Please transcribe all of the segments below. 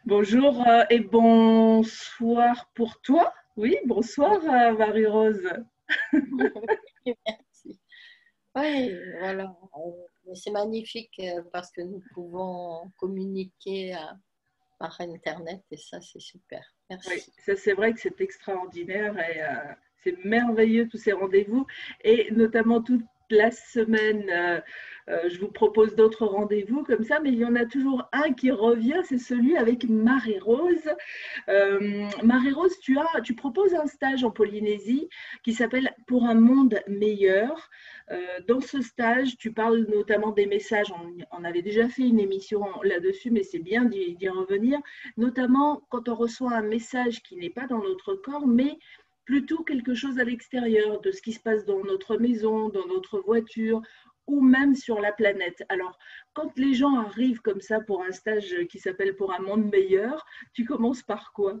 Bonjour et bonsoir pour toi. Oui, bonsoir Marie-Rose. Merci. Oui, voilà. Mais c'est magnifique parce que nous pouvons communiquer par Internet et ça, c'est super. Oui, Merci. ça c'est vrai que c'est extraordinaire et c'est merveilleux tous ces rendez-vous et notamment toute la semaine. Je vous propose d'autres rendez-vous comme ça, mais il y en a toujours un qui revient, c'est celui avec Marie-Rose. Marie-Rose, tu proposes un stage en Polynésie qui s'appelle Pour un monde meilleur. Dans ce stage, tu parles notamment des messages. On avait déjà fait une émission là-dessus, mais c'est bien d'y revenir. Notamment quand on reçoit un message qui n'est pas dans notre corps, mais plutôt quelque chose à l'extérieur de ce qui se passe dans notre maison, dans notre voiture ou même sur la planète. Alors, quand les gens arrivent comme ça pour un stage qui s'appelle Pour un monde meilleur, tu commences par quoi?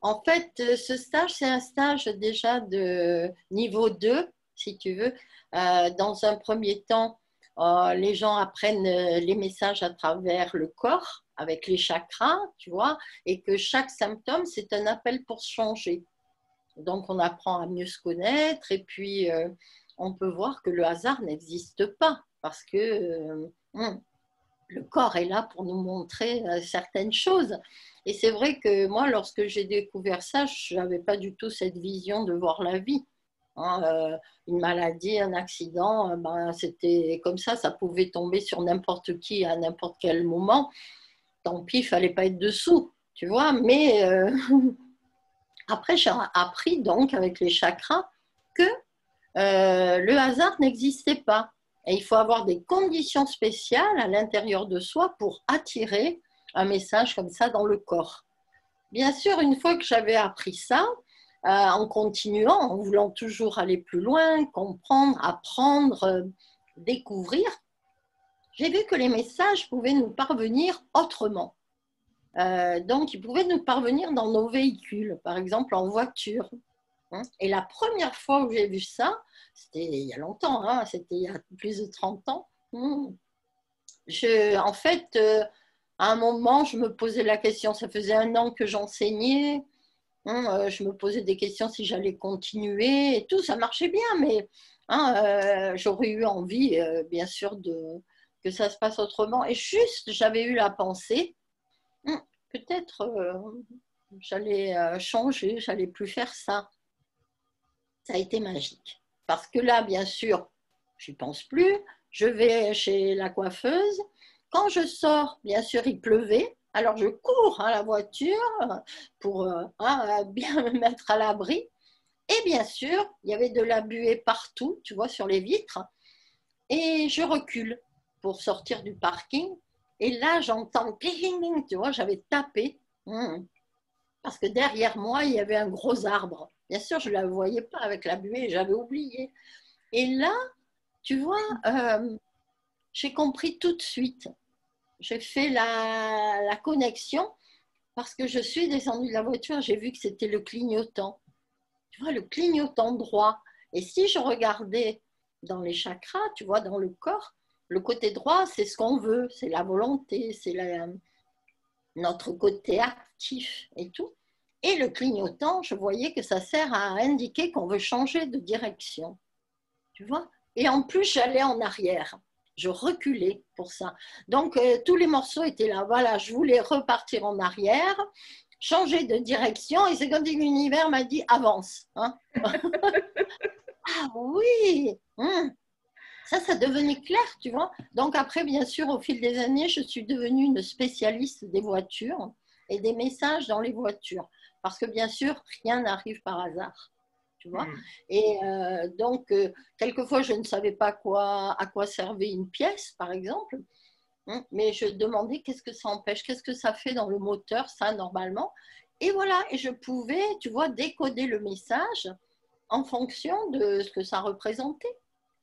En fait, ce stage, c'est un stage déjà de niveau 2, si tu veux. Dans un premier temps, les gens apprennent les messages à travers le corps, avec les chakras, tu vois, et que chaque symptôme, c'est un appel pour changer. Donc, on apprend à mieux se connaître et puis on peut voir que le hasard n'existe pas parce que le corps est là pour nous montrer certaines choses. Et c'est vrai que moi, lorsque j'ai découvert ça, je n'avais pas du tout cette vision de voir la vie. Hein, une maladie, un accident, ben, c'était comme ça pouvait tomber sur n'importe qui à n'importe quel moment. Tant pis, il ne fallait pas être dessous, tu vois. Mais après, j'ai appris donc avec les chakras que le hasard n'existait pas. Et il faut avoir des conditions spéciales à l'intérieur de soi pour attirer un message comme ça dans le corps. Bien sûr, une fois que j'avais appris ça, en continuant, en voulant toujours aller plus loin, comprendre, apprendre, découvrir, j'ai vu que les messages pouvaient nous parvenir autrement. Donc, ils pouvaient nous parvenir dans nos véhicules, par exemple en voiture. Et la première fois où j'ai vu ça, c'était il y a longtemps, hein, c'était il y a plus de 30 ans. En fait, à un moment, je me posais la question, ça faisait un an que j'enseignais, je me posais des questions si j'allais continuer et tout, ça marchait bien, mais j'aurais eu envie, bien sûr, que ça se passe autrement. Et juste, j'avais eu la pensée, hum, peut-être j'allais changer, j'allais plus faire ça. Ça a été magique. Parce que là, bien sûr, je n'y pense plus. Je vais chez la coiffeuse. Quand je sors, bien sûr, il pleuvait. Alors, je cours à la voiture pour bien me mettre à l'abri. Et bien sûr, il y avait de la buée partout, tu vois, sur les vitres. Et je recule pour sortir du parking. Et là, j'entends cling, tu vois, j'avais tapé. Parce que derrière moi, il y avait un gros arbre. Bien sûr, je ne la voyais pas avec la buée, j'avais oublié. Et là, tu vois, j'ai compris tout de suite. J'ai fait la connexion parce que je suis descendue de la voiture, j'ai vu que c'était le clignotant. Tu vois, le clignotant droit. Et si je regardais dans les chakras, tu vois, dans le corps, le côté droit, c'est ce qu'on veut, c'est la volonté, notre côté actif et tout. Et le clignotant, je voyais que ça sert à indiquer qu'on veut changer de direction. Tu vois. Et en plus, j'allais en arrière. Je reculais pour ça. Donc, tous les morceaux étaient là. Voilà, je voulais repartir en arrière, changer de direction. Et c'est comme si l'univers m'a dit avance. Hein. Ah oui, ça devenait clair, tu vois. Donc après, bien sûr, au fil des années, je suis devenue une spécialiste des voitures et des messages dans les voitures. Parce que bien sûr, rien n'arrive par hasard, tu vois. Hmm. Et donc, quelquefois, je ne savais pas à quoi servait une pièce, par exemple. Mais je demandais qu'est-ce que ça empêche, qu'est-ce que ça fait dans le moteur, ça, normalement. Et voilà, et je pouvais, tu vois, décoder le message en fonction de ce que ça représentait.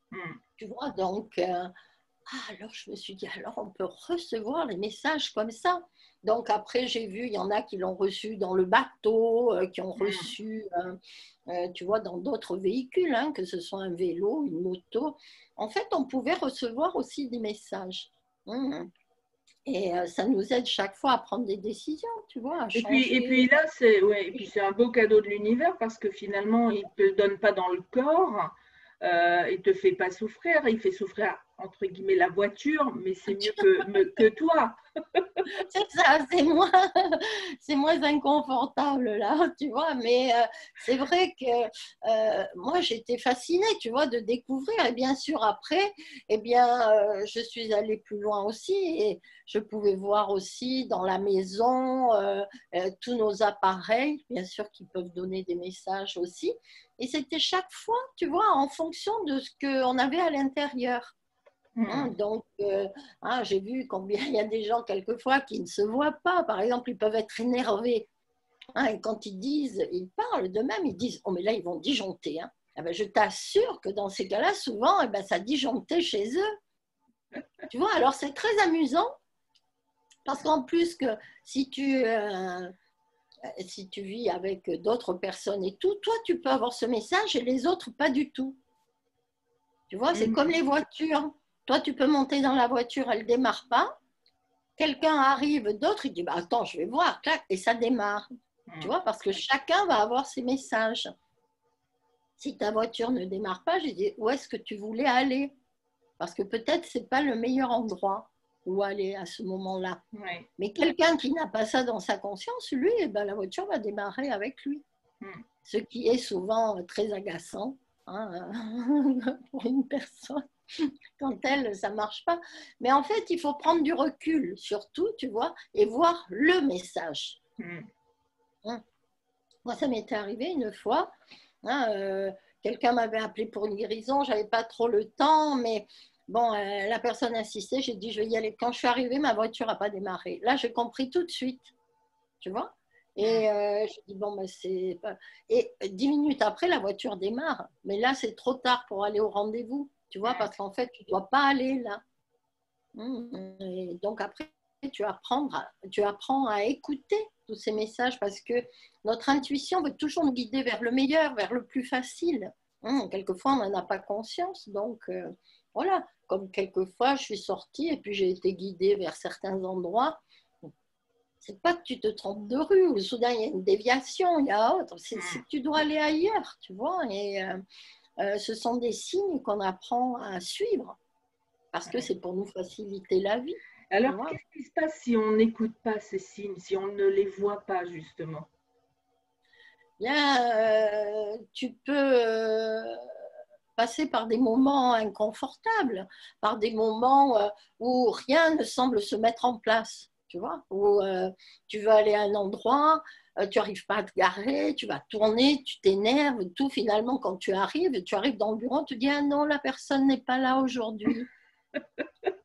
Hmm. Tu vois, donc, alors je me suis dit, alors on peut recevoir les messages comme ça. Donc après, j'ai vu, il y en a qui l'ont reçu dans le bateau, qui ont Hmm. reçu, tu vois, dans d'autres véhicules, hein, que ce soit un vélo, une moto. En fait, on pouvait recevoir aussi des messages. Mmh. Et ça nous aide chaque fois à prendre des décisions, tu vois, à changer. Et puis là, et puis c'est un beau cadeau de l'univers parce que finalement, il ne te le donne pas dans le corps, il ne te fait pas souffrir, il fait souffrir, entre guillemets, la voiture, mais c'est mieux que toi. C'est ça, c'est moins inconfortable là, tu vois. Mais c'est vrai que moi, j'étais fascinée, tu vois, de découvrir. Et bien sûr, après, eh bien, je suis allée plus loin aussi et je pouvais voir aussi dans la maison tous nos appareils, bien sûr, qui peuvent donner des messages aussi. Et c'était chaque fois, tu vois, en fonction de ce qu'on avait à l'intérieur. Donc, j'ai vu combien il y a des gens quelquefois qui ne se voient pas. Par exemple, ils peuvent être énervés. Et quand ils parlent d'eux-mêmes, ils disent, oh mais là, ils vont disjoncter. Ah ben, je t'assure que dans ces cas-là, souvent, eh ben, ça disjonctait chez eux. Tu vois, alors c'est très amusant parce qu'en plus que si tu vis avec d'autres personnes et tout, toi, tu peux avoir ce message et les autres, pas du tout. Tu vois, c'est comme les voitures. Toi, tu peux monter dans la voiture, elle ne démarre pas. Quelqu'un arrive, d'autres, il dit bah, attends, je vais voir, clac, et ça démarre. Tu vois, parce que chacun va avoir ses messages. Si ta voiture ne démarre pas, j'ai dit où est-ce que tu voulais aller? Parce que peut-être ce n'est pas le meilleur endroit où aller à ce moment-là. Ouais. Mais quelqu'un qui n'a pas ça dans sa conscience, lui, eh ben, la voiture va démarrer avec lui. Ce qui est souvent très agaçant pour une personne. Quand elle, ça ne marche pas. Mais en fait, il faut prendre du recul, surtout, tu vois, et voir le message. Moi, ça m'était arrivé une fois. Quelqu'un m'avait appelé pour une guérison, je n'avais pas trop le temps, mais bon, la personne insistait, j'ai dit, je vais y aller. Quand je suis arrivée, ma voiture n'a pas démarré. Là, j'ai compris tout de suite, tu vois. Et je dis, bon, ben, c'est pas... Et 10 minutes après, la voiture démarre. Mais là, c'est trop tard pour aller au rendez-vous. Tu vois, parce qu'en fait, tu ne dois pas aller là. Et donc après, tu apprends à écouter tous ces messages parce que notre intuition veut toujours nous guider vers le meilleur, vers le plus facile. Quelquefois, on n'en a pas conscience. Donc, voilà, comme quelquefois, je suis sortie et puis j'ai été guidée vers certains endroits. C'est pas que tu te trompes de rue ou soudain il y a une déviation, il y a autre. C'est que tu dois aller ailleurs, tu vois. Et ce sont des signes qu'on apprend à suivre parce que c'est pour nous faciliter la vie. Alors, qu'est-ce qui se passe si on n'écoute pas ces signes, si on ne les voit pas, justement? Bien, tu peux passer par des moments inconfortables, par des moments où rien ne semble se mettre en place, tu vois, où tu veux aller à un endroit, tu n'arrives pas à te garer, tu vas tourner, tu t'énerves, tout finalement quand tu arrives dans le bureau, tu dis ah non, la personne n'est pas là aujourd'hui.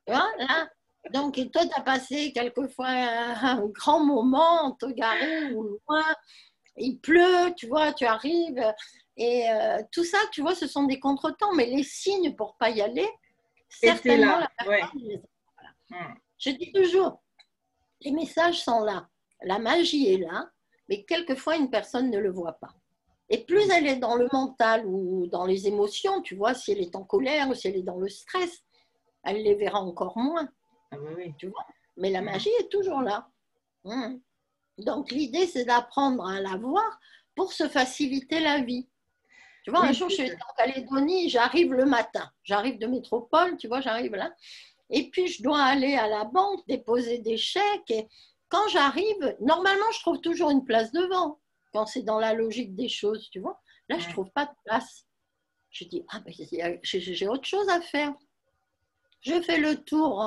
Voilà. Donc, et toi, tu as passé quelquefois un grand moment, te garer ou loin, il pleut, tu vois, tu arrives, et tout ça, tu vois, ce sont des contretemps, mais les signes pour ne pas y aller, certainement, la personne les a. Voilà. Je dis toujours, les messages sont là, la magie est là, mais quelquefois, une personne ne le voit pas. Et plus elle est dans le mental ou dans les émotions, tu vois, si elle est en colère ou si elle est dans le stress, elle les verra encore moins. Tu vois, mais la magie est toujours là. Donc l'idée c'est d'apprendre à la voir pour se faciliter la vie. Tu vois, un jour je suis en Calédonie, j'arrive le matin, j'arrive de métropole, tu vois, j'arrive là, et puis je dois aller à la banque déposer des chèques, et quand j'arrive, normalement je trouve toujours une place devant, quand c'est dans la logique des choses, tu vois. Là je trouve pas de place. Je dis ah ben j'ai autre chose à faire. Je fais le tour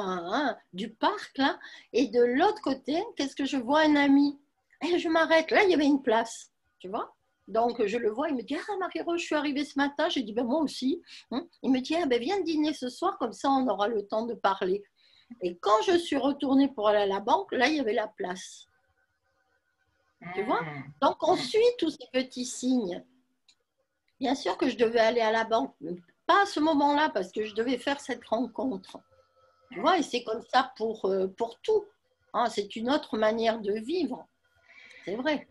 du parc, là, et de l'autre côté, qu'est-ce que je vois? Un ami. Et je m'arrête. Là, il y avait une place, tu vois. Donc, je le vois, il me dit ah, Marie-Rose, je suis arrivée ce matin. J'ai dit ben, moi aussi. Il me dit ah, ben, viens dîner ce soir, comme ça, on aura le temps de parler. Et quand je suis retournée pour aller à la banque, là, il y avait la place. Tu vois? Donc, on suit tous ces petits signes. Bien sûr que je devais aller à la banque, pas à ce moment-là, parce que je devais faire cette rencontre. Tu vois, et c'est comme ça pour tout. C'est une autre manière de vivre. C'est vrai.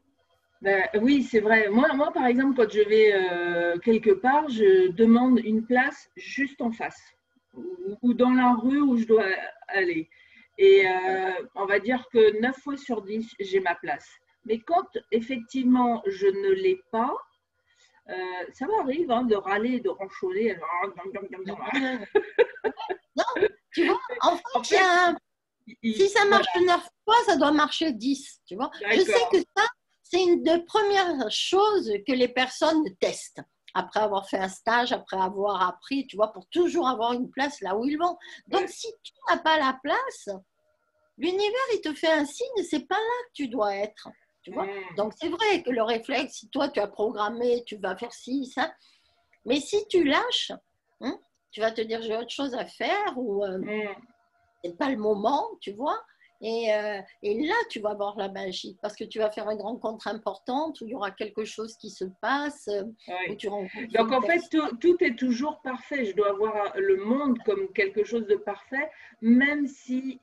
Ben, oui, c'est vrai. Moi, par exemple, quand je vais quelque part, je demande une place juste en face. ou dans la rue où je dois aller. Et on va dire que 9 fois sur 10, j'ai ma place. Mais quand effectivement je ne l'ai pas, ça m'arrive de râler et de ronchonner. Non, tu vois, en fait, En fait, si ça marche 9 fois, ça doit marcher 10. Tu vois, je sais que ça, c'est une des premières choses que les personnes testent. Après avoir fait un stage, après avoir appris, tu vois, pour toujours avoir une place là où ils vont. Donc, si tu n'as pas la place, l'univers, il te fait un signe, c'est pas là que tu dois être. Tu vois. Donc, c'est vrai que le réflexe, si toi, tu as programmé, tu vas faire ci, ça. Mais si tu lâches, tu vas te dire, j'ai autre chose à faire ou c'est pas le moment, tu vois. Et là, tu vas voir la magie parce que tu vas faire une rencontre importante où il y aura quelque chose qui se passe. Où tu rencontres donc, en fait, tout est toujours parfait. Je dois voir le monde comme quelque chose de parfait, même si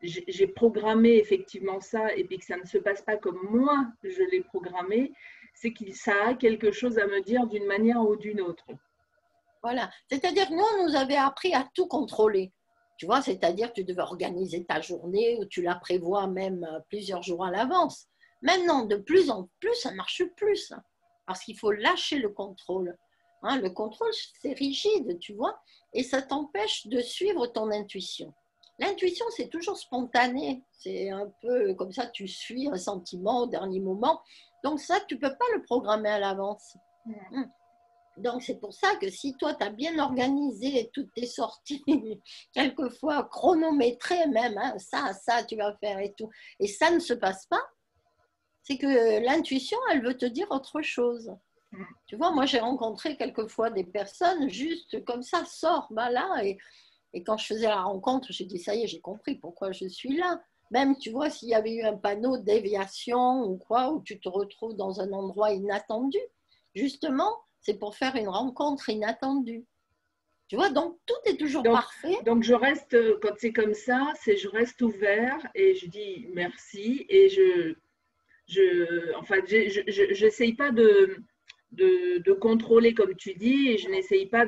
j'ai programmé effectivement ça et puis que ça ne se passe pas comme moi je l'ai programmé, c'est que ça a quelque chose à me dire d'une manière ou d'une autre. Voilà. C'est-à-dire que nous, on nous avait appris à tout contrôler. Tu vois, c'est-à-dire que tu devais organiser ta journée ou tu la prévois même plusieurs jours à l'avance. Maintenant, de plus en plus, ça marche plus. Parce qu'il faut lâcher le contrôle. Le contrôle, c'est rigide, tu vois, et ça t'empêche de suivre ton intuition. L'intuition, c'est toujours spontané. C'est un peu comme ça, tu suis un sentiment au dernier moment. Donc ça, tu ne peux pas le programmer à l'avance. Donc, c'est pour ça que si toi, tu as bien organisé toutes tes sorties, quelquefois chronométrées même, ça, tu vas faire et tout, et ça ne se passe pas, c'est que l'intuition, elle veut te dire autre chose. Tu vois, moi, j'ai rencontré quelquefois des personnes juste comme ça, sors, là, et quand je faisais la rencontre, j'ai dit, ça y est, j'ai compris pourquoi je suis là. Même, tu vois, s'il y avait eu un panneau déviation ou quoi, où tu te retrouves dans un endroit inattendu, justement, c'est pour faire une rencontre inattendue. Tu vois, donc tout est toujours parfait. Donc je reste, quand c'est comme ça, je reste ouvert et je dis merci et j'essaye pas de contrôler comme tu dis et je n'essaye pas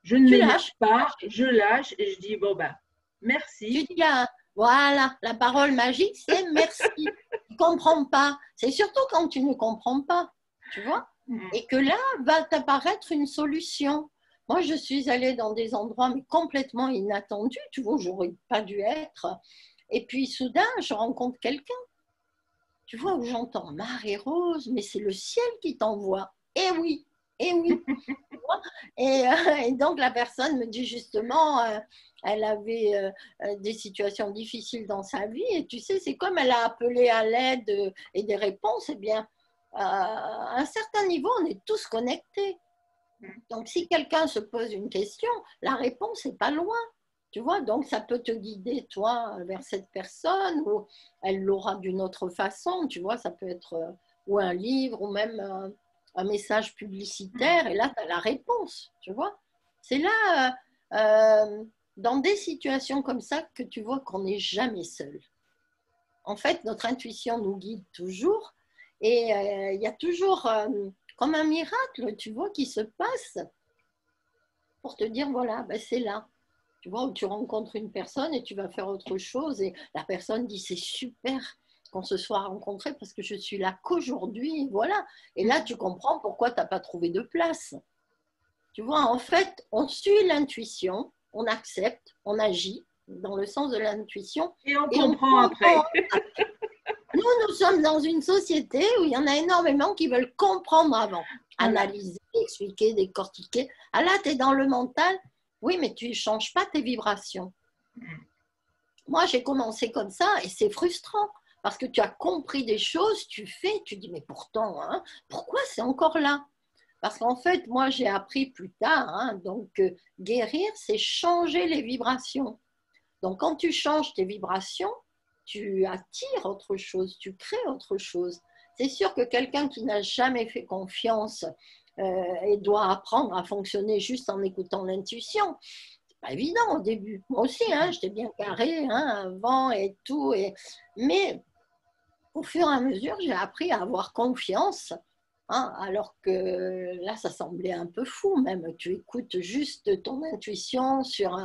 je ne m'énerve pas, je lâche et je dis bon merci. Tu dis là, voilà, la parole magique c'est merci. Tu ne comprends pas. C'est surtout quand tu ne comprends pas, tu vois, et que là va t'apparaître une solution. Moi, je suis allée dans des endroits mais complètement inattendus, tu vois, j'aurais pas dû être. Et puis soudain, je rencontre quelqu'un, tu vois, où j'entends Marie-Rose, mais c'est le ciel qui t'envoie. Eh oui, eh oui. Et donc la personne me dit justement, elle avait des situations difficiles dans sa vie, et tu sais, c'est comme elle a appelé à l'aide et des réponses, eh bien, à un certain niveau, on est tous connectés. Donc si quelqu'un se pose une question, la réponse n'est pas loin. Tu vois, donc ça peut te guider, toi, vers cette personne, ou elle l'aura d'une autre façon, tu vois, ça peut être ou un livre, ou même un message publicitaire, et là, tu as la réponse, tu vois. C'est là, dans des situations comme ça, que tu vois qu'on n'est jamais seul. En fait, notre intuition nous guide toujours, et il y a toujours, comme un miracle, tu vois, qui se passe pour te dire, voilà, c'est là. Tu vois, où tu rencontres une personne et tu vas faire autre chose et la personne dit c'est super qu'on se soit rencontrés parce que je suis là qu'aujourd'hui, voilà. Et là, tu comprends pourquoi tu n'as pas trouvé de place. Tu vois, en fait, on suit l'intuition, on accepte, on agit dans le sens de l'intuition. Et on comprend après. Nous sommes dans une société où il y en a énormément qui veulent comprendre avant, analyser, expliquer, décortiquer. Ah là, tu es dans le mental. Oui, mais tu ne changes pas tes vibrations. Moi, j'ai commencé comme ça et c'est frustrant parce que tu as compris des choses, tu fais, tu dis, mais pourtant, pourquoi c'est encore là? Parce qu'en fait, moi, j'ai appris plus tard, donc guérir, c'est changer les vibrations. Donc, quand tu changes tes vibrations, tu attires autre chose, tu crées autre chose. C'est sûr que quelqu'un qui n'a jamais fait confiance et doit apprendre à fonctionner juste en écoutant l'intuition, c'est pas évident au début. Moi aussi, j'étais bien carré avant et tout. Mais au fur et à mesure, j'ai appris à avoir confiance hein, alors que là, ça semblait un peu fou même. Tu écoutes juste ton intuition sur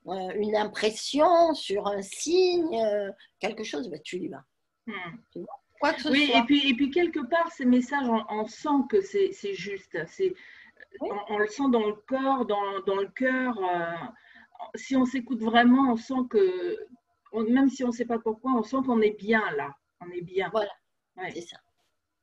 une impression, sur un signe, quelque chose, ben, tu y vas. Hmm. Tu vois, quoi que ce Oui, soit. et puis quelque part, ces messages, on sent que c'est juste. Oui, On le sent dans le corps, dans le cœur. Si on s'écoute vraiment, on sent que, même si on ne sait pas pourquoi, on sent qu'on est bien là. On est bien. voilà, Ouais. c'est ça.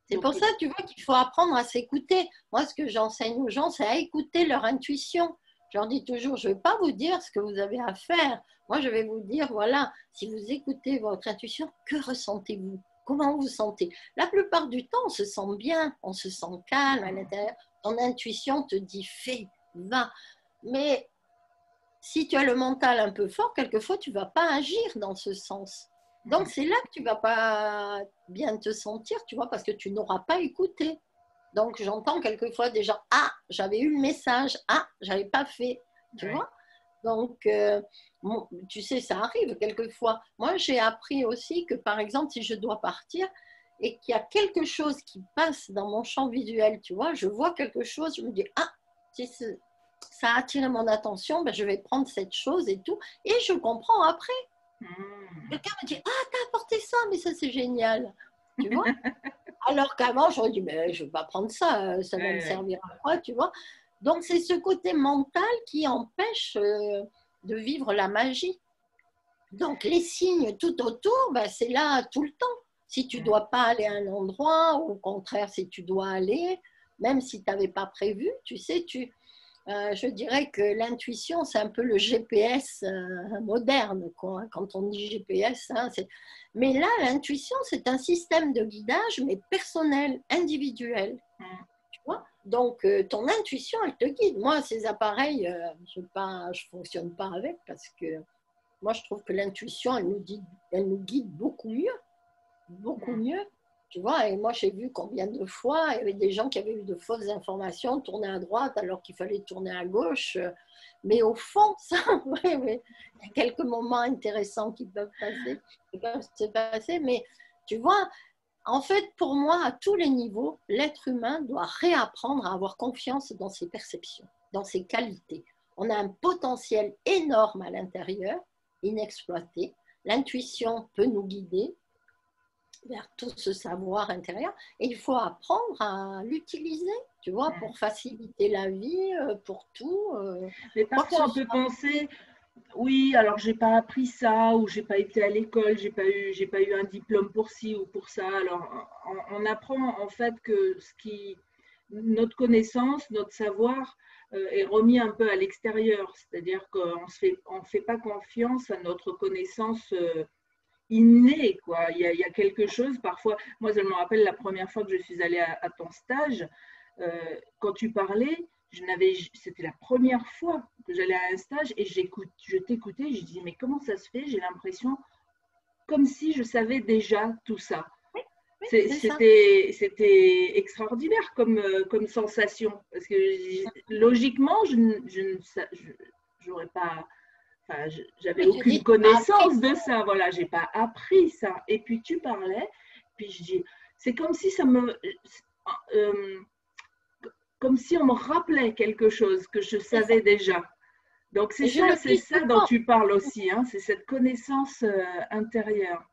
C'est Donc, pour ça, tu vois, qu'il faut apprendre à s'écouter. Moi, ce que j'enseigne aux gens, c'est à écouter leur intuition. Je leur dis toujours, je ne vais pas vous dire ce que vous avez à faire. Moi, je vais vous dire, voilà, si vous écoutez votre intuition, que ressentez-vous? Comment vous vous sentez? La plupart du temps, on se sent bien, on se sent calme à l'intérieur. Ton intuition te dit, fais, va. Mais si tu as le mental un peu fort, quelquefois, tu ne vas pas agir dans ce sens. Donc, c'est là que tu ne vas pas bien te sentir, tu vois, parce que tu n'auras pas écouté. Donc, j'entends quelquefois des gens, ah, j'avais eu le message, ah, je n'avais pas fait, tu ouais. vois. Donc, tu sais, ça arrive quelquefois. Moi, j'ai appris aussi que, par exemple, si je dois partir et qu'il y a quelque chose qui passe dans mon champ visuel, tu vois, je vois quelque chose, je me dis, ah, si ça a attiré mon attention, ben, je vais prendre cette chose et tout, et je comprends après. Hmm. Quelqu'un me dit, ah, t'as apporté ça, mais ça, c'est génial, tu vois. Alors qu'avant, j'aurais dit, mais je ne vais pas prendre ça, ça va me Ouais, ouais. servir à quoi, tu vois. Donc, c'est ce côté mental qui empêche de vivre la magie. Donc, les signes tout autour, ben, c'est là tout le temps. Si tu ne Hmm. dois pas aller à un endroit, ou au contraire, si tu dois aller, même si tu n'avais pas prévu, tu sais, je dirais que l'intuition, c'est un peu le GPS moderne, quoi, hein. Quand on dit GPS, hein, mais là, l'intuition, c'est un système de guidage, mais personnel, individuel. Hmm. Tu vois. Donc, ton intuition, elle te guide. Moi, ces appareils, je ne fonctionne pas avec parce que moi, je trouve que l'intuition, elle nous guide beaucoup mieux, beaucoup Hmm. mieux. Tu vois, et moi, j'ai vu combien de fois il y avait des gens qui avaient eu de fausses informations, tourner à droite alors qu'il fallait tourner à gauche. Mais au fond, ça, oui, oui, il y a quelques moments intéressants qui peuvent se passer. Mais tu vois, en fait, pour moi, à tous les niveaux, l'être humain doit réapprendre à avoir confiance dans ses perceptions, dans ses qualités. On a un potentiel énorme à l'intérieur, inexploité. L'intuition peut nous guider vers tout ce savoir intérieur et il faut apprendre à l'utiliser, tu vois, Hmm. pour faciliter la vie, pour tout, Mais quoi que parfois, ce on peut soit. penser, oui, alors j'ai pas appris ça, ou j'ai pas été à l'école, j'ai pas eu un diplôme pour ci ou pour ça. Alors, on apprend en fait que notre connaissance, notre savoir est remis un peu à l'extérieur, c'est-à-dire on fait pas confiance à notre connaissance innée, quoi. Il y a quelque chose, parfois, moi je me rappelle la première fois que je suis allée à ton stage, quand tu parlais, c'était la première fois que j'allais à un stage et je t'écoutais, je dis mais comment ça se fait? J'ai l'impression comme si je savais déjà tout ça. Oui, oui, c'est ça. C'était extraordinaire comme sensation parce que logiquement, j'aurais pas, enfin, j'avais Oui, tu dis, aucune tu as appris. connaissance de ça. Voilà, j'ai pas appris ça. Et puis tu parlais, puis je dis, c'est comme si euh, comme si on me rappelait quelque chose que je C'est ça. savais déjà. Donc Et je le c'est dis ça dont souvent. tu parles aussi, hein, c'est cette connaissance intérieure.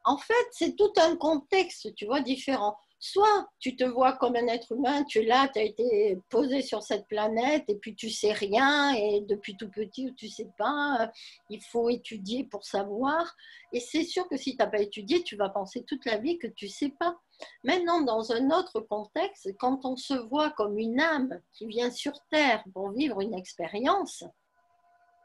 En fait, c'est tout un contexte, tu vois, différent. Soit tu te vois comme un être humain, tu es là, tu as été posé sur cette planète et puis tu sais rien et depuis tout petit tu sais pas, il faut étudier pour savoir. Et c'est sûr que si tu n'as pas étudié, tu vas penser toute la vie que tu sais pas. Maintenant, dans un autre contexte, quand on se voit comme une âme qui vient sur Terre pour vivre une expérience,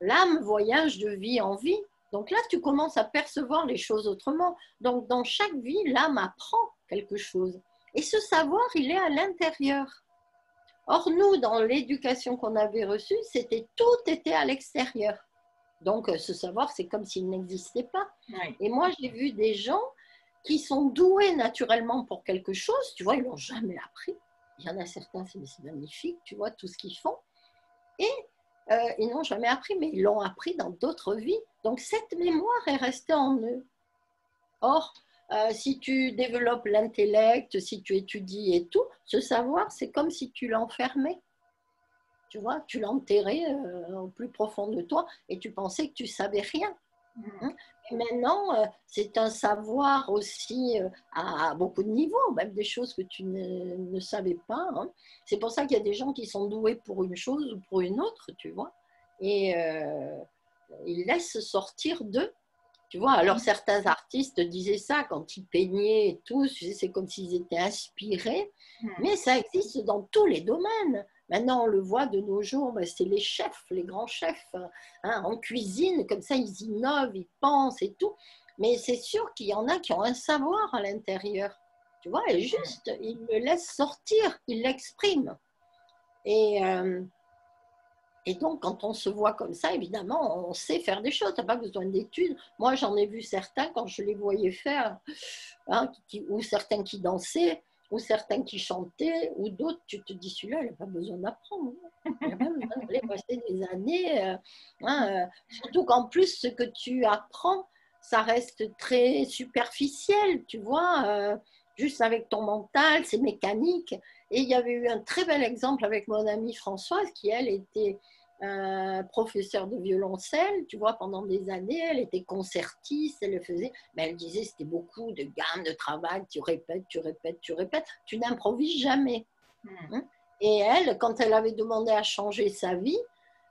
l'âme voyage de vie en vie. Donc là, tu commences à percevoir les choses autrement. Donc dans chaque vie, l'âme apprend quelque chose. Et ce savoir, il est à l'intérieur. Or, nous, dans l'éducation qu'on avait reçue, tout était à l'extérieur. Donc ce savoir, c'est comme s'il n'existait pas. Oui. Et moi, j'ai vu des gens qui sont doués naturellement pour quelque chose. Tu vois, ils l'ont jamais appris. Il y en a certains, c'est magnifique, tu vois, tout ce qu'ils font. Et ils n'ont jamais appris, mais ils l'ont appris dans d'autres vies. Donc cette mémoire est restée en eux. Or, si tu développes l'intellect, si tu étudies et tout, ce savoir, c'est comme si tu l'enfermais. Tu vois, tu l'enterrais au plus profond de toi et tu pensais que tu savais rien. Hein. Et maintenant, c'est un savoir aussi à beaucoup de niveaux, même des choses que tu ne savais pas. Hein. C'est pour ça qu'il y a des gens qui sont doués pour une chose ou pour une autre, tu vois. Et ils laissent sortir d'eux. Tu vois, alors certains artistes disaient ça quand ils peignaient et tout, c'est comme s'ils étaient inspirés, mais ça existe dans tous les domaines. Maintenant, on le voit de nos jours, ben, c'est les chefs, les grands chefs, hein, en cuisine, comme ça, ils innovent, ils pensent et tout. Mais c'est sûr qu'il y en a qui ont un savoir à l'intérieur, tu vois, et juste, ils le laissent sortir, ils l'expriment. Et, euh, et donc, quand on se voit comme ça, évidemment, on sait faire des choses. Tu n'as pas besoin d'études. Moi, j'en ai vu certains quand je les voyais faire, hein, ou certains qui dansaient, ou certains qui chantaient, ou d'autres, tu te dis, celui-là, il n'a pas besoin d'apprendre. Il n'a pas besoin d'aller passer des années. Surtout qu'en plus, ce que tu apprends, ça reste très superficiel, tu vois, juste avec ton mental, c'est mécanique. Et il y avait eu un très bel exemple avec mon amie Françoise, qui, elle, était professeure de violoncelle, tu vois, pendant des années. Elle était concertiste, elle le faisait. Mais elle disait c'était beaucoup de gammes de travail, tu répètes, tu répètes, tu répètes, tu n'improvises jamais. Hein. Et elle, quand elle avait demandé à changer sa vie,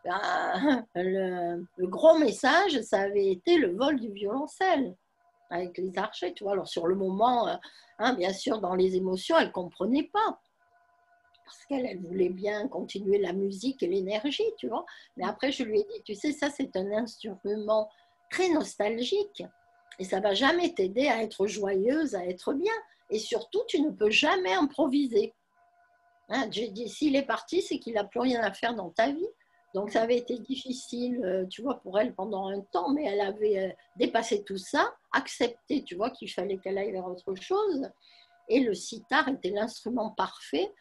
le gros message, ça avait été le vol du violoncelle avec les archers, tu vois. Alors sur le moment, hein, bien sûr, dans les émotions, elle ne comprenait pas parce qu'elle voulait bien continuer la musique et l'énergie, tu vois. Mais après, je lui ai dit, tu sais, ça, c'est un instrument très nostalgique et ça ne va jamais t'aider à être joyeuse, à être bien. Et surtout, tu ne peux jamais improviser. Hein, j'ai dit, s'il est parti, c'est qu'il n'a plus rien à faire dans ta vie. Donc, ça avait été difficile, tu vois, pour elle pendant un temps, mais elle avait dépassé tout ça, accepté, tu vois, qu'il fallait qu'elle aille vers autre chose. Et le sitar était l'instrument parfait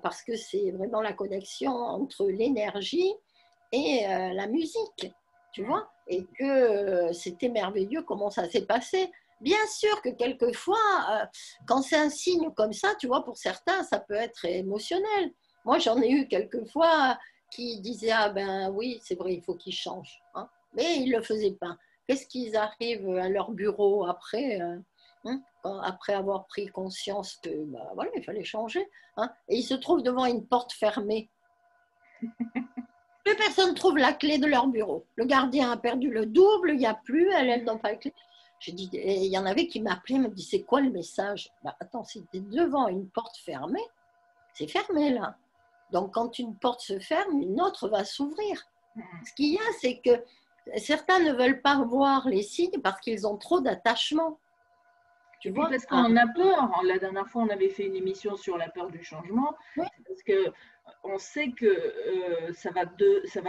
parce que c'est vraiment la connexion entre l'énergie et la musique, tu vois. Et que c'était merveilleux comment ça s'est passé. Bien sûr que quelquefois, quand c'est un signe comme ça, tu vois, pour certains, ça peut être émotionnel. Moi, j'en ai eu quelquefois qui disaient, ah ben oui, c'est vrai, il faut qu'ils changent. Hein. Mais ils ne le faisaient pas. Qu'est-ce qu'ils arrivent à leur bureau après hein, après avoir pris conscience que bah, voilà, il fallait changer. Hein, et ils se trouvent devant une porte fermée. Plus personne ne trouve la clé de leur bureau. Le gardien a perdu le double, il n'y a plus, elle n'a pas la clé. J'ai dit, et il y en avait qui m'appelaient, me disaient, c'est quoi le message? Bah, attends, si tu es devant une porte fermée, c'est fermé là. Donc quand une porte se ferme, une autre va s'ouvrir. Ce qu'il y a, c'est que certains ne veulent pas voir les signes parce qu'ils ont trop d'attachement. Et puis parce qu'on a peur. La dernière fois, on avait fait une émission sur la peur du changement. Oui. Parce qu'on sait que ça va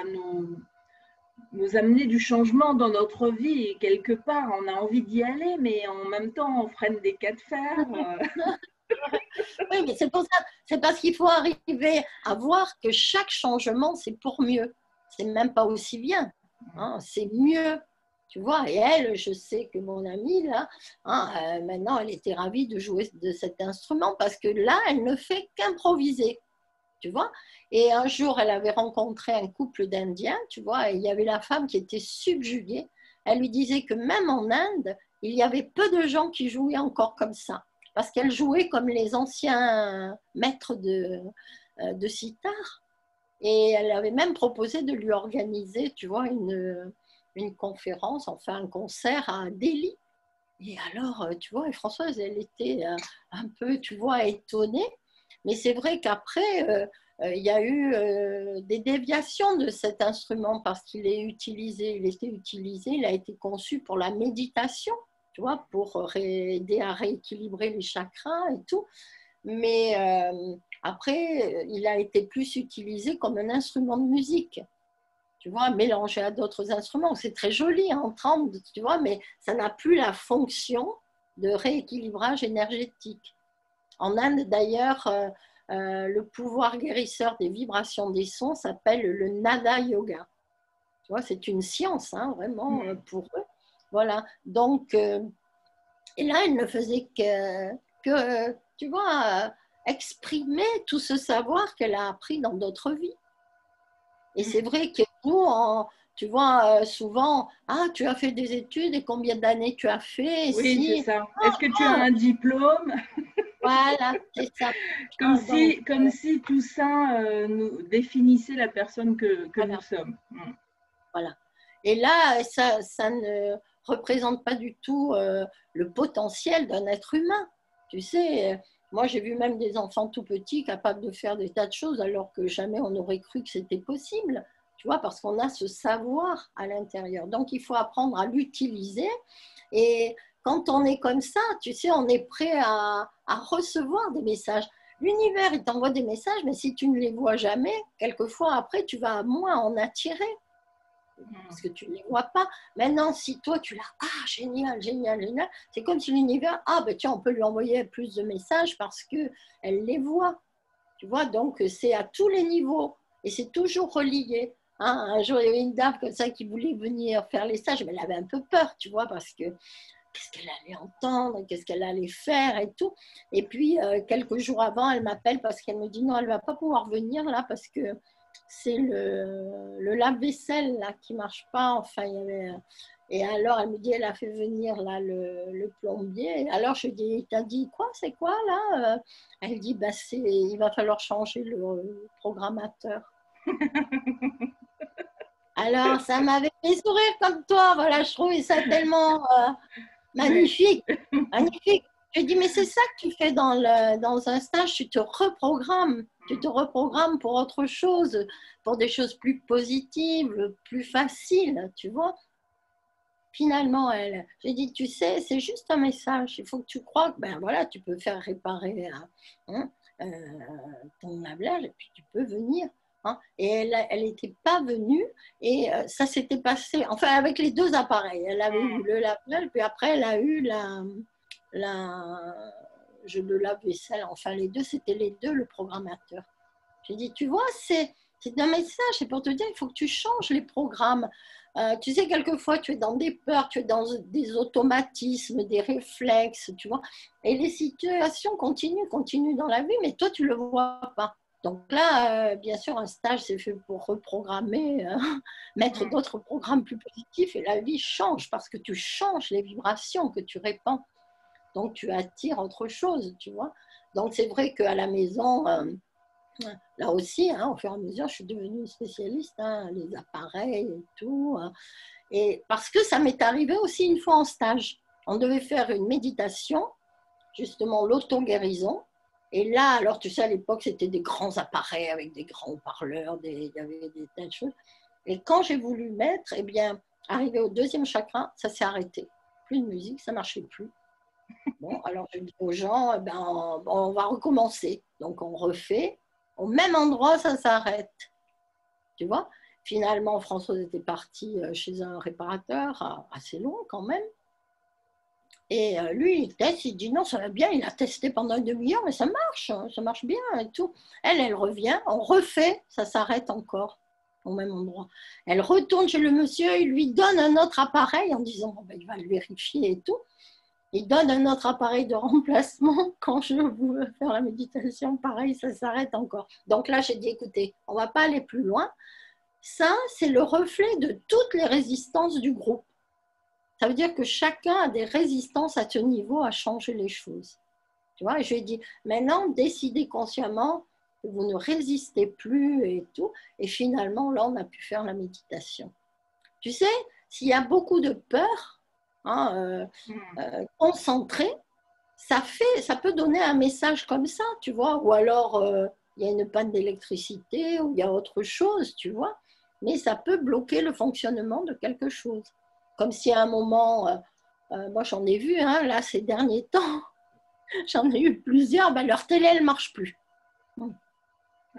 nous amener du changement dans notre vie. Et quelque part, on a envie d'y aller, mais en même temps, on freine des cas de fer. Oui, mais c'est pour ça, c'est parce qu'il faut arriver à voir que chaque changement, c'est pour mieux. C'est même pas aussi bien, hein, c'est mieux. Tu vois, et elle, je sais que mon amie, là, hein, maintenant, elle était ravie de jouer de cet instrument parce que là, elle ne fait qu'improviser, tu vois. Et un jour, elle avait rencontré un couple d'Indiens, tu vois, et il y avait la femme qui était subjuguée. Elle lui disait que même en Inde, il y avait peu de gens qui jouaient encore comme ça parce qu'elle jouait comme les anciens maîtres de sitar. Et elle avait même proposé de lui organiser, tu vois, une conférence, enfin un concert à Delhi. Et alors, tu vois, et Françoise, elle était un peu, tu vois, étonnée. Mais c'est vrai qu'après, il y a eu des déviations de cet instrument parce qu'il est utilisé, il était utilisé, il a été conçu pour la méditation, tu vois, pour aider à rééquilibrer les chakras et tout. Mais après, il a été plus utilisé comme un instrument de musique, tu vois, mélangé à d'autres instruments. C'est très joli à entendre, tu vois, mais ça n'a plus la fonction de rééquilibrage énergétique. En Inde, d'ailleurs, le pouvoir guérisseur des vibrations des sons s'appelle le Nada Yoga. Tu vois, c'est une science, hein, vraiment, pour eux. Voilà. Donc, Et là, elle ne faisait que tu vois, exprimer tout ce savoir qu'elle a appris dans d'autres vies. Et c'est vrai que nous, tu vois, souvent, ah, tu as fait des études et combien d'années tu as fait Oui, c'est si, ça. Est-ce que tu as ah, un diplôme? voilà, c'est ça. Comme Donc, si, comme si tout ça nous définissait la personne que nous voilà, sommes. voilà. Et là, ça ne représente pas du tout le potentiel d'un être humain. Tu sais, moi, j'ai vu même des enfants tout petits capables de faire des tas de choses alors que jamais on n'aurait cru que c'était possible. Tu vois, parce qu'on a ce savoir à l'intérieur. Donc, il faut apprendre à l'utiliser. Et quand on est comme ça, tu sais, on est prêt à recevoir des messages. L'univers, il t'envoie des messages, mais si tu ne les vois jamais, quelquefois après, tu vas moins en attirer parce que tu ne les vois pas. Maintenant, si toi, tu l'as, ah, génial, génial, génial, c'est comme si l'univers, ah, ben tiens, on peut lui envoyer plus de messages parce qu'elle les voit. Tu vois, donc c'est à tous les niveaux et c'est toujours relié. Hein, un jour, il y avait une dame comme ça qui voulait venir faire les stages, mais elle avait un peu peur, tu vois, parce que qu'est-ce qu'elle allait entendre, qu'est-ce qu'elle allait faire et tout. Et puis, quelques jours avant, elle m'appelle parce qu'elle me dit non, elle ne va pas pouvoir venir là parce que c'est le lave-vaisselle là qui ne marche pas. Enfin, il y avait... Et alors, elle me dit, elle a fait venir là le plombier. Alors, je lui dis, il t'a dit quoi? C'est quoi là? Elle dit, bah, il va falloir changer le programmateur. Alors, ça m'avait fait sourire comme toi. Voilà, je trouvais ça tellement Oui. magnifique. Magnifique. Je dis, mais c'est ça que tu fais dans un stage, tu te reprogrammes. Tu te reprogrammes pour autre chose, pour des choses plus positives, plus faciles, tu vois. Finalement, j'ai dit, tu sais, c'est juste un message. Il faut que tu crois que, ben voilà, tu peux faire réparer hein, euh, ton lave-linge et puis tu peux venir. Hein. Et elle n'était pas venue et ça s'était passé, enfin avec les deux appareils. Elle avait eu le lave-linge, puis après elle a eu le lave-vaisselle. Enfin les deux, c'était les deux le programmateur. J'ai dit, tu vois, c'est un message, c'est pour te dire, il faut que tu changes les programmes. Tu sais, quelquefois, tu es dans des peurs, tu es dans des automatismes, des réflexes, tu vois. Et les situations continuent dans la vie, mais toi, tu ne le vois pas. Donc là, bien sûr, un stage, c'est fait pour reprogrammer, mettre d'autres programmes plus positifs et la vie change parce que tu changes les vibrations que tu répands. Donc, tu attires autre chose, tu vois. Donc, c'est vrai qu'à la maison, là aussi, hein, au fur et à mesure, je suis devenue spécialiste, hein, les appareils et tout. Hein. Et parce que ça m'est arrivé aussi une fois en stage. On devait faire une méditation, justement l'auto-guérison. Et là, alors tu sais, à l'époque, c'était des grands appareils avec des grands haut-parleurs, il y avait des tas de choses. Et quand j'ai voulu mettre, eh bien, arrivé au deuxième chakra, ça s'est arrêté. Plus de musique, ça ne marchait plus. Bon, alors je dis aux gens, eh ben, on va recommencer. Donc on refait. Au même endroit, ça s'arrête. Tu vois? Finalement, Françoise était partie chez un réparateur, assez long quand même. Et lui, il teste, il dit non, ça va bien. Il a testé pendant une demi-heure, mais hein, ça marche bien et tout. Elle revient, on refait, ça s'arrête encore au même endroit. Elle retourne chez le monsieur, il lui donne un autre appareil en disant bon, ben, il va le vérifier et tout. Il donne un autre appareil de remplacement. Quand je veux faire la méditation, pareil, ça s'arrête encore. Donc là, j'ai dit, écoutez, on ne va pas aller plus loin. Ça, c'est le reflet de toutes les résistances du groupe. Ça veut dire que chacun a des résistances à ce niveau à changer les choses. Tu vois, je lui ai dit, maintenant, décidez consciemment que vous ne résistez plus et tout. Et finalement, là, on a pu faire la méditation. Tu sais, s'il y a beaucoup de peur, hein, concentré, ça peut donner un message comme ça, tu vois, ou alors il y a une panne d'électricité ou il y a autre chose, tu vois, mais ça peut bloquer le fonctionnement de quelque chose. Comme si à un moment, moi j'en ai vu, hein, là ces derniers temps, j'en ai eu plusieurs, ben, leur télé elle marche plus.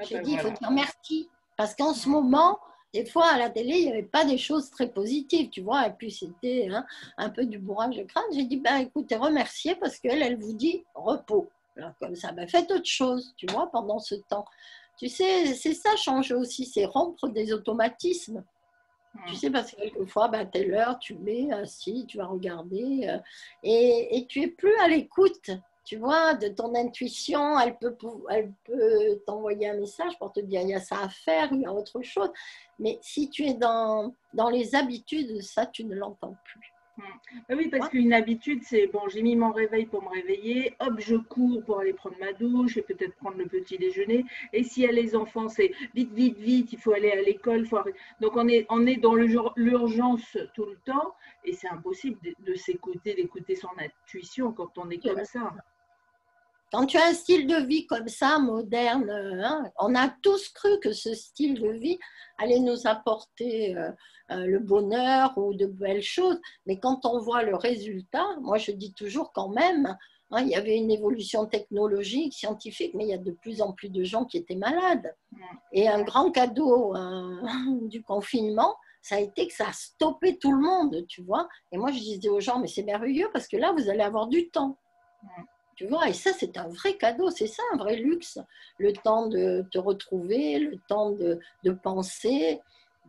J'ai dit, il faut dire merci, parce qu'en ce moment, des fois, à la télé, il n'y avait pas des choses très positives, tu vois, et puis c'était un peu du bourrage de crâne. J'ai dit, ben, écoutez, remerciez, parce qu'elle, elle vous dit repos. Alors, comme ça, ben, faites autre chose, tu vois, pendant ce temps. Tu sais, c'est ça, changer aussi, c'est rompre des automatismes. Tu sais, parce que quelquefois, à telle heure, tu mets assis, tu vas regarder et tu es plus à l'écoute, tu vois, de ton intuition. Elle peut t'envoyer un message pour te dire il y a ça à faire, il y a autre chose. Mais si tu es dans les habitudes, ça, tu ne l'entends plus. Oui, Tu parce vois. qu'une habitude, c'est bon, j'ai mis mon réveil pour me réveiller, hop, je cours pour aller prendre ma douche et peut-être prendre le petit déjeuner. Et s'il y a les enfants, c'est vite, vite, vite, il faut aller à l'école. Donc on est dans l'urgence tout le temps et c'est impossible de s'écouter, d'écouter son intuition quand on est comme ça. Quand tu as un style de vie comme ça, moderne, on a tous cru que ce style de vie allait nous apporter le bonheur ou de belles choses. Mais quand on voit le résultat, moi je dis toujours quand même, il y avait une évolution technologique, scientifique, mais il y a de plus en plus de gens qui étaient malades. Et un grand cadeau du confinement, ça a été que ça a stoppé tout le monde, tu vois. Et moi je disais aux gens, mais c'est merveilleux parce que là, vous allez avoir du temps. Tu vois, et ça, c'est un vrai cadeau, c'est ça un vrai luxe. Le temps de te retrouver, le temps de penser,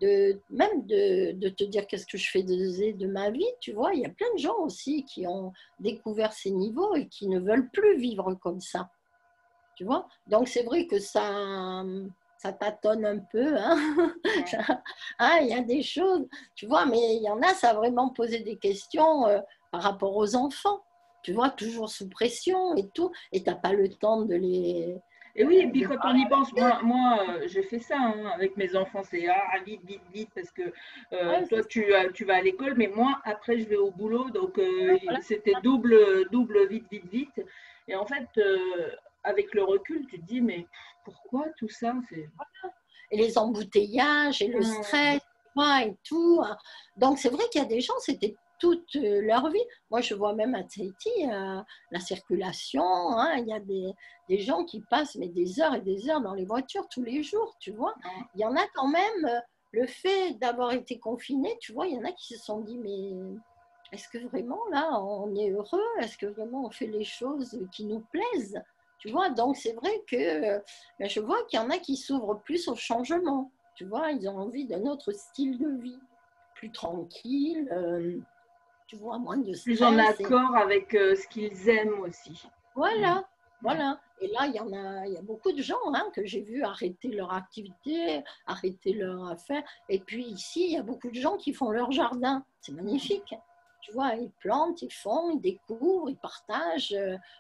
même de te dire qu'est-ce que je fais de ma vie, tu vois. Il y a plein de gens aussi qui ont découvert ces niveaux et qui ne veulent plus vivre comme ça, tu vois. Donc, c'est vrai que ça tâtonne un peu, hein. Il y a des choses, tu vois, mais il y en a, ça a vraiment posé des questions par rapport aux enfants. Tu vois, toujours sous pression et tout, et tu n'as pas le temps de les. Et oui, et puis De quand on parler y pense, avec eux. j'ai fait ça avec mes enfants, c'est vite, vite, vite, parce que Ouais, toi tu vas à l'école, mais moi après je vais au boulot, donc voilà. c'était double, double, vite, vite, vite. Et en fait, avec le recul, tu te dis, mais pourquoi tout ça? Et les embouteillages et le Hum, stress, tu vois, et tout. Donc, c'est vrai qu'il y a des gens, c'était toute leur vie. Moi, je vois même à Tahiti, la circulation, il y a des gens qui passent mais des heures et des heures dans les voitures tous les jours, tu vois. hum, Il y en a quand même, le fait d'avoir été confiné, tu vois, il y en a qui se sont dit, mais est-ce que vraiment là, on est heureux? Est-ce que vraiment on fait les choses qui nous plaisent? Tu vois, donc c'est vrai que je vois qu'il y en a qui s'ouvrent plus au changement. Tu vois, ils ont envie d'un autre style de vie, plus tranquille, tu vois, moins de plus en stress. Et accord avec ce qu'ils aiment aussi. Hum, voilà, hum, voilà. Et là, il y a beaucoup de gens que j'ai vu arrêter leur activité, arrêter leur affaire. Et puis ici, il y a beaucoup de gens qui font leur jardin. C'est hum. magnifique. Tu vois, ils plantent, ils font, ils découvrent, ils partagent,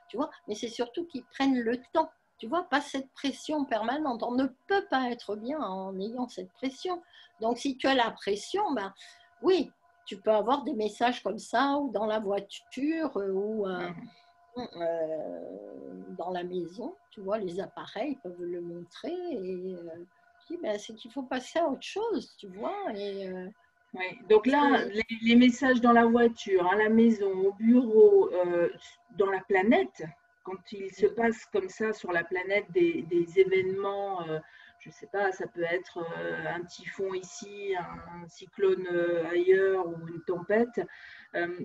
tu vois. Mais c'est surtout qu'ils prennent le temps. Tu vois, pas cette pression permanente. On ne peut pas être bien en ayant cette pression. Donc, si tu as la pression, ben, oui, tu peux avoir des messages comme ça, ou dans la voiture, ou Hum. dans la maison, tu vois, les appareils peuvent le montrer. Et je dis, ben, c'est qu'il faut passer à autre chose, tu vois. Et Oui. Donc là, c'est les messages dans la voiture, à la maison, au bureau, dans la planète, quand il se passe comme ça sur la planète des événements, je ne sais pas, ça peut être un typhon ici, un cyclone ailleurs ou une tempête.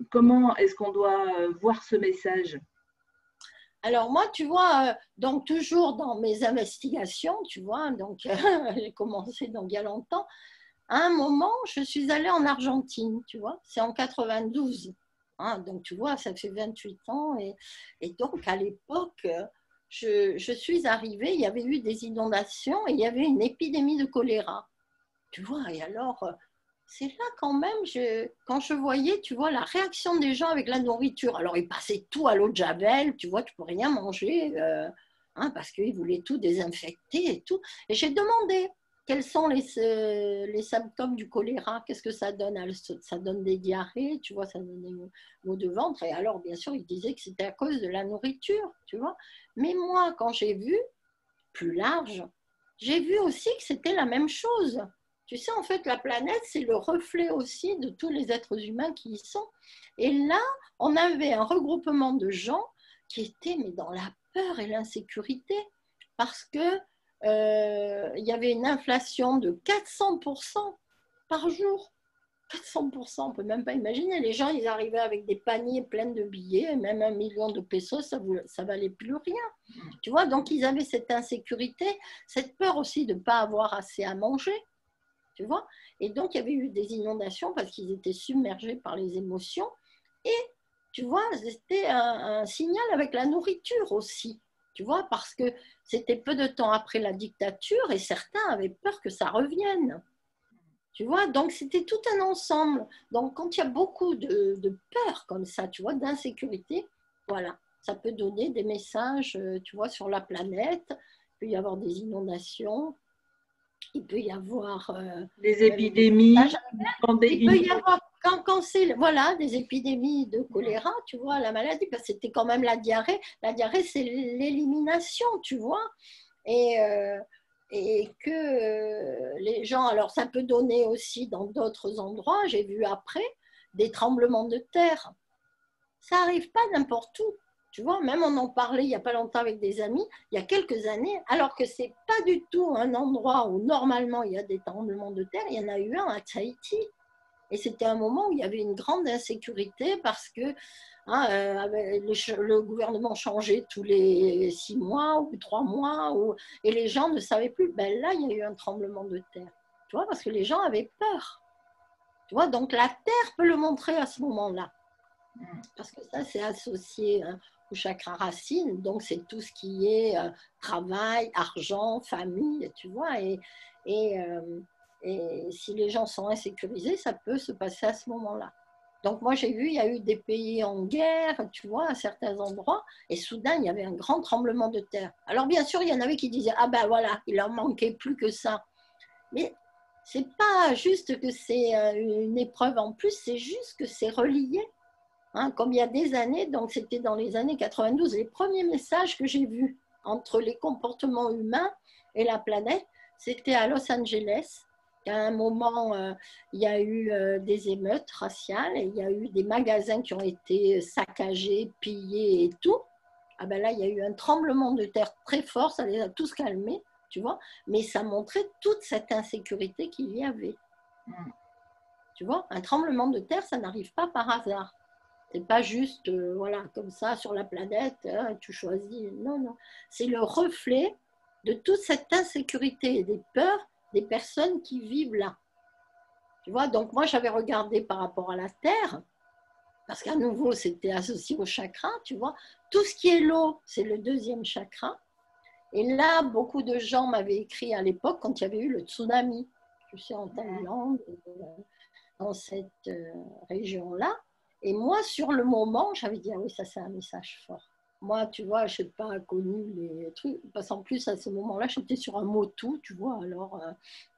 Comment est-ce qu'on doit voir ce message? Alors moi, tu vois, donc toujours dans mes investigations, tu vois, donc j'ai commencé donc il y a longtemps. À un moment, je suis allée en Argentine, tu vois, c'est en 92. Donc tu vois, ça fait 28 ans. Et donc à l'époque, je suis arrivée, il y avait eu des inondations et il y avait une épidémie de choléra. Tu vois, et alors, c'est là quand même, quand je voyais, tu vois, la réaction des gens avec la nourriture. Alors, ils passaient tout à l'eau de Javel, tu vois, tu peux rien manger, parce qu'ils voulaient tout désinfecter et tout. Et j'ai demandé quels sont les symptômes du choléra, qu'est-ce que ça donne? Ça donne des diarrhées, tu vois, ça donne des maux de ventre. Et alors, bien sûr, ils disaient que c'était à cause de la nourriture, tu vois. Mais moi, quand j'ai vu plus large, j'ai vu aussi que c'était la même chose. Tu sais, en fait, la planète, c'est le reflet aussi de tous les êtres humains qui y sont. Et là, on avait un regroupement de gens qui étaient mais dans la peur et l'insécurité parce que il y avait une inflation de 400% par jour. 400%, on ne peut même pas imaginer. Les gens, ils arrivaient avec des paniers pleins de billets, même 1 million de pesos, ça ne valait plus rien. Tu vois, donc ils avaient cette insécurité, cette peur aussi de ne pas avoir assez à manger. tu vois. Et donc, il y avait eu des inondations parce qu'ils étaient submergés par les émotions. Et, tu vois, c'était un signal avec la nourriture aussi, tu vois, parce que c'était peu de temps après la dictature et certains avaient peur que ça revienne. Tu vois, donc c'était tout un ensemble. Donc, quand il y a beaucoup de peur comme ça, tu vois, d'insécurité, voilà, ça peut donner des messages, tu vois, sur la planète. Il peut y avoir des inondations, il peut y avoir Des même des épidémies, messages. Il peut une... y avoir, quand c'est voilà, des épidémies de choléra, tu vois, la maladie, parce que c'était quand même la diarrhée. La diarrhée, c'est l'élimination, tu vois. Et, et que les gens, alors ça peut donner aussi dans d'autres endroits, j'ai vu après, des tremblements de terre. Ça n'arrive pas n'importe où. Tu vois, même on en parlait il n'y a pas longtemps avec des amis, il y a quelques années, alors que ce n'est pas du tout un endroit où normalement il y a des tremblements de terre, il y en a eu un à Tahiti. Et c'était un moment où il y avait une grande insécurité parce que hein, le gouvernement changeait tous les 6 mois ou 3 mois et les gens ne savaient plus. Ben là, il y a eu un tremblement de terre. Tu vois, parce que les gens avaient peur. Tu vois, donc la terre peut le montrer à ce moment-là. Parce que ça, c'est associé au chakra racine. Donc, c'est tout ce qui est travail, argent, famille, tu vois. Et, euh, et si les gens sont insécurisés, ça peut se passer à ce moment-là. Donc, moi, j'ai vu, il y a eu des pays en guerre, tu vois, à certains endroits, et soudain, il y avait un grand tremblement de terre. Alors, bien sûr, il y en avait qui disaient, ah ben voilà, il en manquait plus que ça. Mais c'est pas juste que c'est une épreuve en plus, c'est juste que c'est relié. Hein, comme il y a des années, donc c'était dans les années 92, les premiers messages que j'ai vus entre les comportements humains et la planète, c'était à Los Angeles. À un moment, il y a eu des émeutes raciales et il y a eu des magasins qui ont été saccagés, pillés et tout. Ah ben là, il y a eu un tremblement de terre très fort, ça les a tous calmés, tu vois, mais ça montrait toute cette insécurité qu'il y avait. Tu vois, un tremblement de terre, ça n'arrive pas par hasard. C'est pas juste, voilà, comme ça, sur la planète, hein, tu choisis. Non, non. C'est le reflet de toute cette insécurité et des peurs des personnes qui vivent là. Tu vois, donc moi, j'avais regardé par rapport à la Terre, parce qu'à nouveau, c'était associé au chakra, tu vois. Tout ce qui est l'eau, c'est le deuxième chakra. Et là, beaucoup de gens m'avaient écrit à l'époque, quand il y avait eu le tsunami, tu sais, en Thaïlande, dans cette région-là. Et moi, sur le moment, j'avais dit, ah oui, ça c'est un message fort. Moi, tu vois, je n'ai pas connu les trucs, parce qu'en plus, à ce moment-là, j'étais sur un motu, tu vois, alors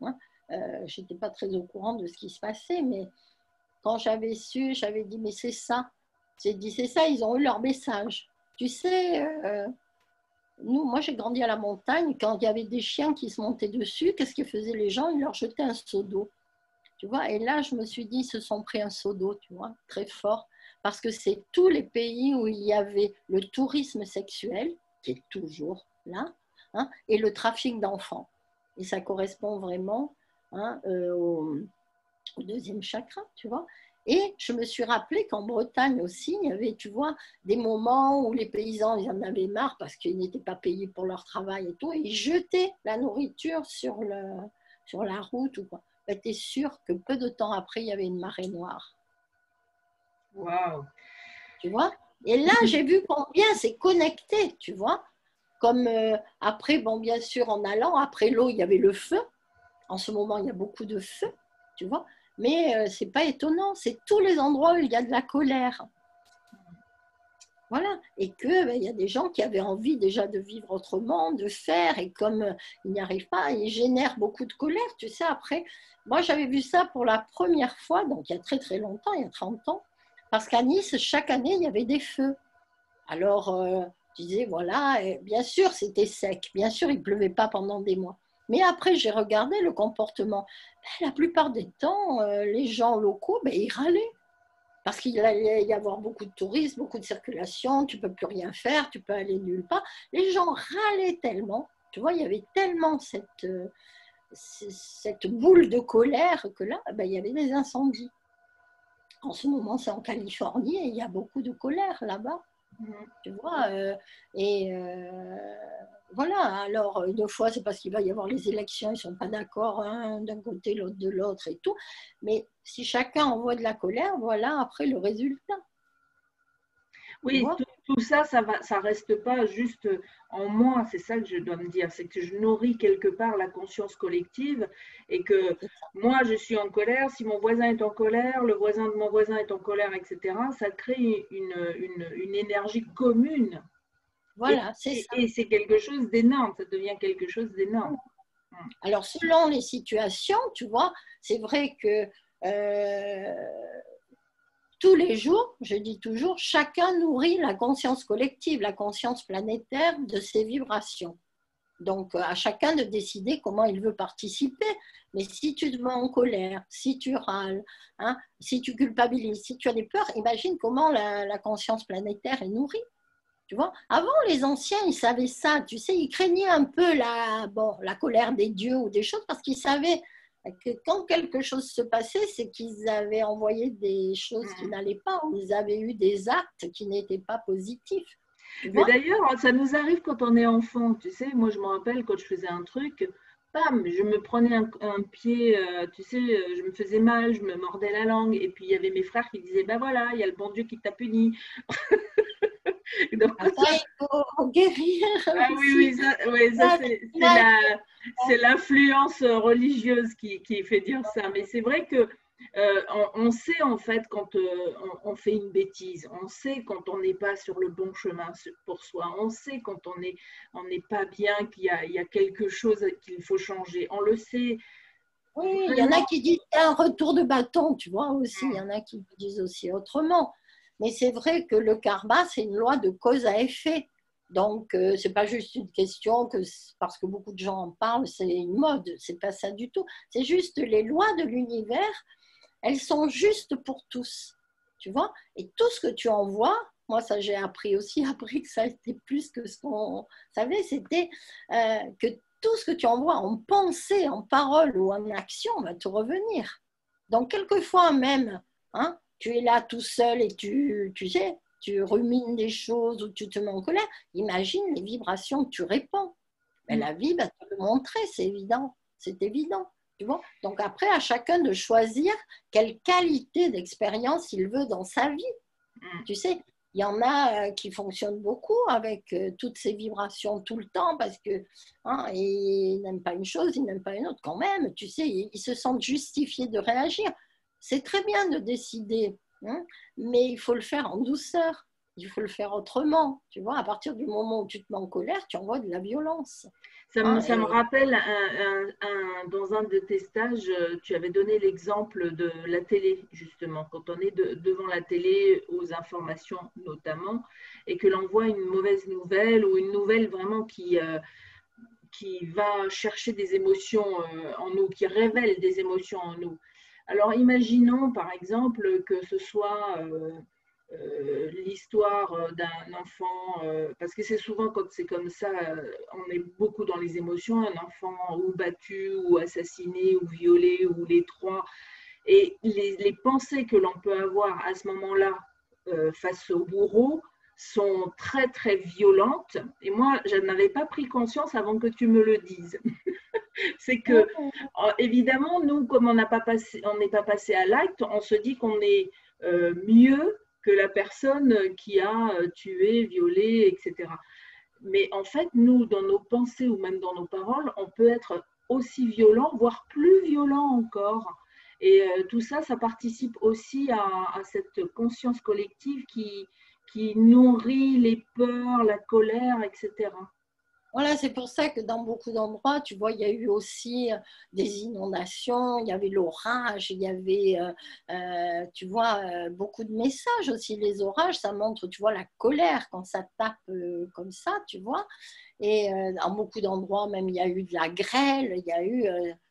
hein, je n'étais pas très au courant de ce qui se passait, mais quand j'avais su, j'avais dit, mais c'est ça. J'ai dit, c'est ça, ils ont eu leur message. Tu sais, moi j'ai grandi à la montagne, quand il y avait des chiens qui se montaient dessus, qu'est-ce que faisaient les gens? Ils leur jetaient un seau d'eau. Tu vois, et là, je me suis dit, ils se sont pris un seau d'eau, tu vois, très fort, parce que c'est tous les pays où il y avait le tourisme sexuel, qui est toujours là, hein, et le trafic d'enfants. Et ça correspond vraiment hein, au deuxième chakra, tu vois. Et je me suis rappelé qu'en Bretagne aussi, il y avait, tu vois, des moments où les paysans, ils en avaient marre parce qu'ils n'étaient pas payés pour leur travail et tout, et ils jetaient la nourriture sur la route ou quoi. Ben, tu es sûr que peu de temps après, il y avait une marée noire. Waouh! Tu vois? Et là, j'ai vu combien c'est connecté, tu vois? Comme après, bon, bien sûr, en allant, après l'eau, il y avait le feu. En ce moment, il y a beaucoup de feu, tu vois? Mais ce n'est pas étonnant, c'est tous les endroits où il y a de la colère. Voilà, et que ben, y a des gens qui avaient envie déjà de vivre autrement, de faire, et comme ils n'y arrivent pas, ils génèrent beaucoup de colère, tu sais, après. Moi, j'avais vu ça pour la première fois, donc il y a très très longtemps, il y a 30 ans, parce qu'à Nice, chaque année, il y avait des feux. Alors, je disais, voilà, et bien sûr, c'était sec, bien sûr, il ne pleuvait pas pendant des mois. Mais après, j'ai regardé le comportement. Ben, la plupart des temps, les gens locaux, ben, ils râlaient. Parce qu'il allait y avoir beaucoup de touristes, beaucoup de circulation, tu ne peux plus rien faire, tu peux aller nulle part. Les gens râlaient tellement, tu vois, il y avait tellement cette boule de colère que là, ben, il y avait des incendies. En ce moment, c'est en Californie et il y a beaucoup de colère là-bas. Tu vois, voilà, alors une fois c'est parce qu'il va y avoir les élections, ils ne sont pas d'accord, hein, d'un côté, l'autre de l'autre et tout. Mais si chacun envoie de la colère, voilà après le résultat. Tu Oui, vois? tout ça, ça reste pas juste en moi, c'est ça que je dois me dire, c'est que je nourris quelque part la conscience collective et que moi, je suis en colère, si mon voisin est en colère, le voisin de mon voisin est en colère, etc., ça crée une énergie commune et, Voilà, c'est ça. et c'est quelque chose d'énorme, ça devient quelque chose d'énorme. Alors, selon les situations, tu vois, c'est vrai que tous les jours, je dis toujours, chacun nourrit la conscience collective, la conscience planétaire de ses vibrations. Donc, à chacun de décider comment il veut participer. Mais si tu te mets en colère, si tu râles, hein, si tu culpabilises, si tu as des peurs, imagine comment la conscience planétaire est nourrie. Tu vois, avant, les anciens, ils savaient ça. Tu sais, ils craignaient un peu la colère des dieux ou des choses parce qu'ils savaient que quand quelque chose se passait, c'est qu'ils avaient envoyé des choses qui n'allaient pas ou ils avaient eu des actes qui n'étaient pas positifs. Tu Mais vois? d'ailleurs, ça nous arrive quand on est enfant, tu sais, moi je me rappelle quand je faisais un truc, bam, je me prenais un pied, tu sais, je me faisais mal, je me mordais la langue, et puis il y avait mes frères qui disaient, ben voilà, il y a le bon Dieu qui t'a puni. Donc, Après, il faut guérir ah oui, aussi. oui, ça c'est l'influence religieuse qui fait dire ça. Mais c'est vrai que on sait en fait quand on fait une bêtise, on sait quand on n'est pas sur le bon chemin pour soi, on sait quand on n'est pas bien, il y a quelque chose qu'il faut changer. On le sait Oui, il y en a vraiment. qui disent un retour de bâton, tu vois aussi. Il y en a qui disent aussi autrement. Mais c'est vrai que le karma, c'est une loi de cause à effet. Donc, c'est pas juste une question que parce que beaucoup de gens en parlent, c'est une mode. C'est pas ça du tout. C'est juste les lois de l'univers, elles sont justes pour tous. Tu vois? Et tout ce que tu envoies, moi, ça j'ai appris aussi, après que ça a été plus que ce qu'on savait, c'était que tout ce que tu envoies en pensée, en parole ou en action va te revenir. Donc, quelquefois même, hein, tu es là tout seul et tu sais, tu rumines des choses ou tu te mets en colère. Imagine les vibrations que tu répands. Mais la vie va te le montrer, c'est évident. C'est évident. Tu vois. Donc, après, à chacun de choisir quelle qualité d'expérience il veut dans sa vie. Tu sais, il y en a qui fonctionnent beaucoup avec toutes ces vibrations tout le temps parce que hein, ils n'aiment pas une chose, ils n'aiment pas une autre quand même. Tu sais, ils se sentent justifiés de réagir. C'est très bien de décider, hein, mais il faut le faire en douceur. Il faut le faire autrement. Tu vois, à partir du moment où tu te mets en colère, tu envoies de la violence. Hein, Ça me et rappelle dans un de tes stages, tu avais donné l'exemple de la télé, justement, quand on est devant la télé, aux informations notamment, et que l'on voit une mauvaise nouvelle ou une nouvelle vraiment qui va chercher des émotions en nous, qui révèle des émotions en nous. Alors imaginons par exemple que ce soit l'histoire d'un enfant, parce que c'est souvent quand c'est comme ça, on est beaucoup dans les émotions, un enfant ou battu ou assassiné ou violé ou les trois, et les pensées que l'on peut avoir à ce moment-là face au bourreau sont très très violentes. Et moi, je n'avais pas pris conscience avant que tu me le dises. C'est que, évidemment, nous, comme on n'est pas passé à l'acte, on se dit qu'on est mieux que la personne qui a tué, violé, etc. Mais en fait, nous, dans nos pensées ou même dans nos paroles, on peut être aussi violent, voire plus violent encore. Et tout ça, ça participe aussi à cette conscience collective qui nourrit les peurs, la colère, etc. voilà, c'est pour ça que dans beaucoup d'endroits, tu vois, il y a eu aussi des inondations, il y avait l'orage, il y avait, tu vois, beaucoup de messages aussi. Les orages, ça montre, tu vois, la colère quand ça tape comme ça, tu vois. Et dans beaucoup d'endroits, même, il y a eu de la grêle, il y a eu,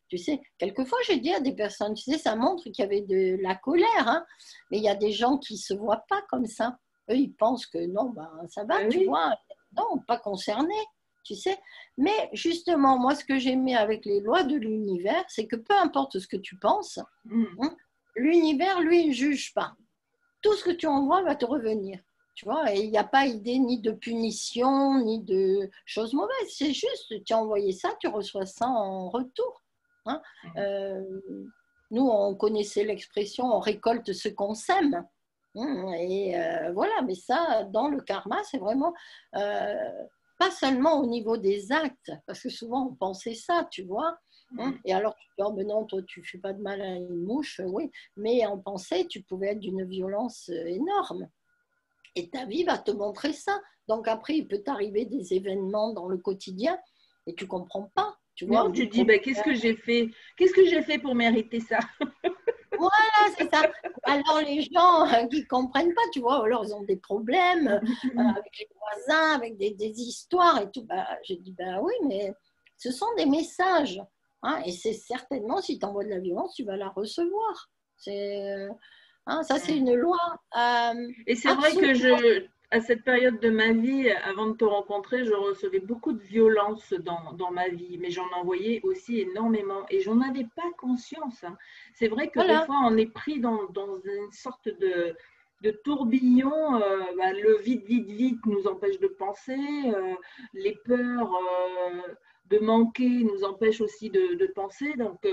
tu sais, quelquefois, j'ai dit à des personnes, tu sais, ça montre qu'il y avait de la colère, hein, mais il y a des gens qui ne se voient pas comme ça. Eux, ils pensent que non, ben, ça va, Ben tu oui. vois, non, pas concerné tu sais. Mais justement, moi, ce que j'aimais avec les lois de l'univers, c'est que peu importe ce que tu penses, Mm. hein, l'univers, lui, ne juge pas. Tout ce que tu envoies va te revenir. Tu vois, et il n'y a pas idée ni de punition, ni de choses mauvaises. C'est juste, tu as envoyé ça, tu reçois ça en retour. Hein. Euh, Nous, on connaissait l'expression, on récolte ce qu'on sème. Et voilà, mais ça, dans le karma, c'est vraiment euh, pas seulement au niveau des actes, parce que souvent on pensait ça, tu vois. Et alors, tu dis, oh, mais non, toi, tu ne fais pas de mal à une mouche, oui, mais en pensée, tu pouvais être d'une violence énorme. Et ta vie va te montrer ça. Donc après, il peut t'arriver des événements dans le quotidien et tu ne comprends pas, tu vois, Non, ou des tu dis, ben, qu'est-ce que j'ai fait? Qu'est-ce que j'ai fait pour mériter ça? voilà, c'est ça. Alors les gens qui ne comprennent pas, tu vois, alors ils ont des problèmes avec les voisins, avec des histoires et tout. Bah, j'ai dit, ben oui, mais ce sont des messages. Hein, et c'est certainement, si tu envoies de la violence, tu vas la recevoir. Ça, c'est une loi Et c'est vrai absolue. que à cette période de ma vie, avant de te rencontrer, je recevais beaucoup de violence dans ma vie, mais j'en envoyais aussi énormément et j'en avais pas conscience. Hein. C'est vrai que des Voilà. fois, on est pris dans une sorte de tourbillon. Bah, le vite, vite, vite nous empêche de penser. Les peurs de manquer nous empêchent aussi de penser. Donc,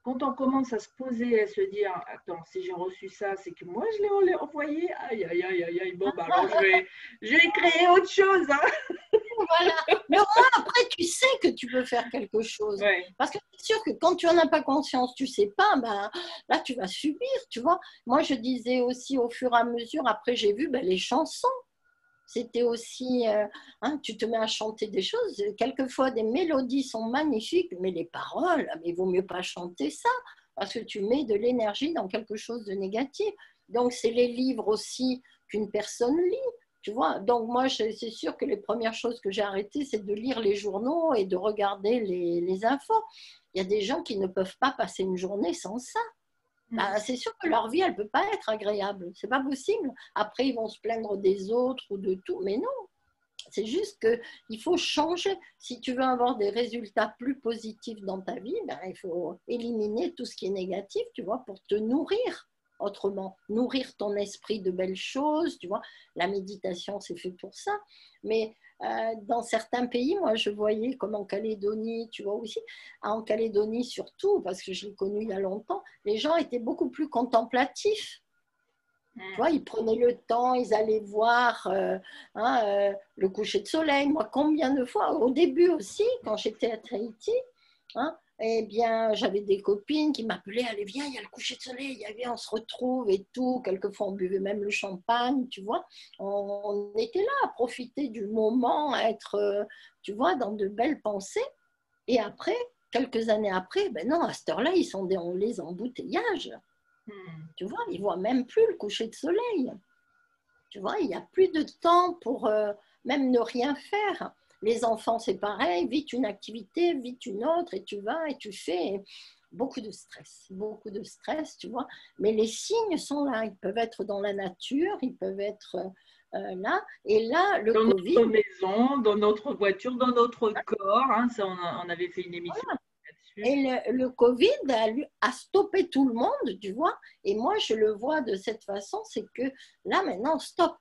quand on commence à se poser, à se dire, attends, si j'ai reçu ça, c'est que moi je l'ai envoyé. Aïe, aïe, aïe, aïe, aïe. Bon, bah alors je vais créer autre chose. Hein. Voilà. Mais au moins, après, tu sais que tu peux faire quelque chose. Ouais. Parce que c'est sûr que quand tu n'en as pas conscience, tu ne sais pas, ben, là, tu vas subir, tu vois. Moi, je disais aussi au fur et à mesure, après, j'ai vu ben, les chansons. C'était aussi, tu te mets à chanter des choses. Quelquefois, des mélodies sont magnifiques, mais les paroles, mais il vaut mieux pas chanter ça, parce que tu mets de l'énergie dans quelque chose de négatif. Donc, c'est les livres aussi qu'une personne lit. Tu vois, donc moi, c'est sûr que les premières choses que j'ai arrêtées, c'est de lire les journaux et de regarder les infos. Il y a des gens qui ne peuvent pas passer une journée sans ça. Bah, c'est sûr que leur vie, elle ne peut pas être agréable. C'est pas possible. Après, ils vont se plaindre des autres ou de tout. Mais non, c'est juste qu'il faut changer. Si tu veux avoir des résultats plus positifs dans ta vie, ben, il faut éliminer tout ce qui est négatif, tu vois, pour te nourrir autrement. Nourrir ton esprit de belles choses, tu vois. La méditation, c'est fait pour ça. Mais dans certains pays, moi, je voyais comme en Calédonie, tu vois aussi, en Calédonie surtout, parce que je l'ai connu il y a longtemps, les gens étaient beaucoup plus contemplatifs. Tu vois, ils prenaient le temps, ils allaient voir le coucher de soleil. Moi, combien de fois, au début aussi, quand j'étais à Tahiti, eh bien, j'avais des copines qui m'appelaient, allez, viens, il y a le coucher de soleil, viens, on se retrouve et tout. Quelquefois, on buvait même le champagne, tu vois. On était là à profiter du moment, à être, tu vois, dans de belles pensées. Et après, quelques années après, ben non, à cette heure-là, ils sont dans les embouteillages. Tu vois, ils ne voient même plus le coucher de soleil. Tu vois, il n'y a plus de temps pour même ne rien faire. Les enfants, c'est pareil, vite une activité, vite une autre, et tu vas et tu fais beaucoup de stress, tu vois. Mais les signes sont là, ils peuvent être dans la nature, ils peuvent être là. Et là, le Dans Covid, notre maison, dans notre voiture, dans notre corps. Hein, ça, on avait fait une émission là-dessus. et le Covid a stoppé tout le monde, tu vois. Et moi, je le vois de cette façon, c'est que là, maintenant, stop.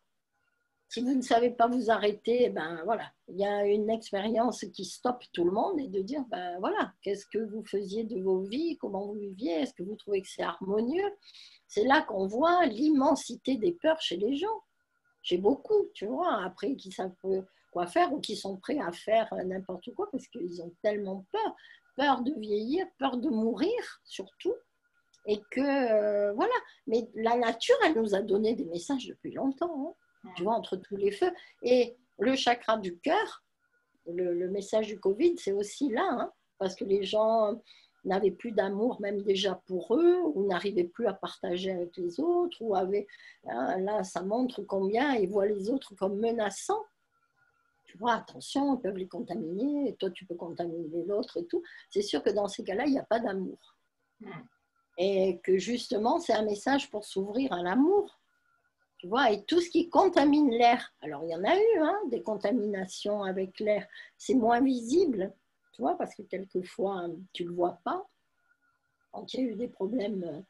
Si vous ne savez pas vous arrêter, ben voilà, il y a une expérience qui stoppe tout le monde et de dire, ben voilà, qu'est-ce que vous faisiez de vos vies, comment vous viviez, est-ce que vous trouvez que c'est harmonieux? C'est là qu'on voit l'immensité des peurs chez les gens. J'ai beaucoup, tu vois, après qui savent quoi faire ou qui sont prêts à faire n'importe quoi parce qu'ils ont tellement peur, peur de vieillir, peur de mourir surtout. Et que, voilà, mais la nature, elle nous a donné des messages depuis longtemps. Tu vois, entre tous les feux. Et le chakra du cœur, le message du Covid, c'est aussi là, parce que les gens n'avaient plus d'amour même déjà pour eux, ou n'arrivaient plus à partager avec les autres, ou avaient, là, ça montre combien ils voient les autres comme menaçants. Tu vois, attention, ils peuvent les contaminer, et toi, tu peux contaminer l'autre et tout. C'est sûr que dans ces cas-là, il n'y a pas d'amour. Et que justement, c'est un message pour s'ouvrir à l'amour. Tu vois, et tout ce qui contamine l'air, alors il y en a eu des contaminations avec l'air, c'est moins visible, tu vois, parce que quelquefois tu ne le vois pas. Quand il y a eu des problèmes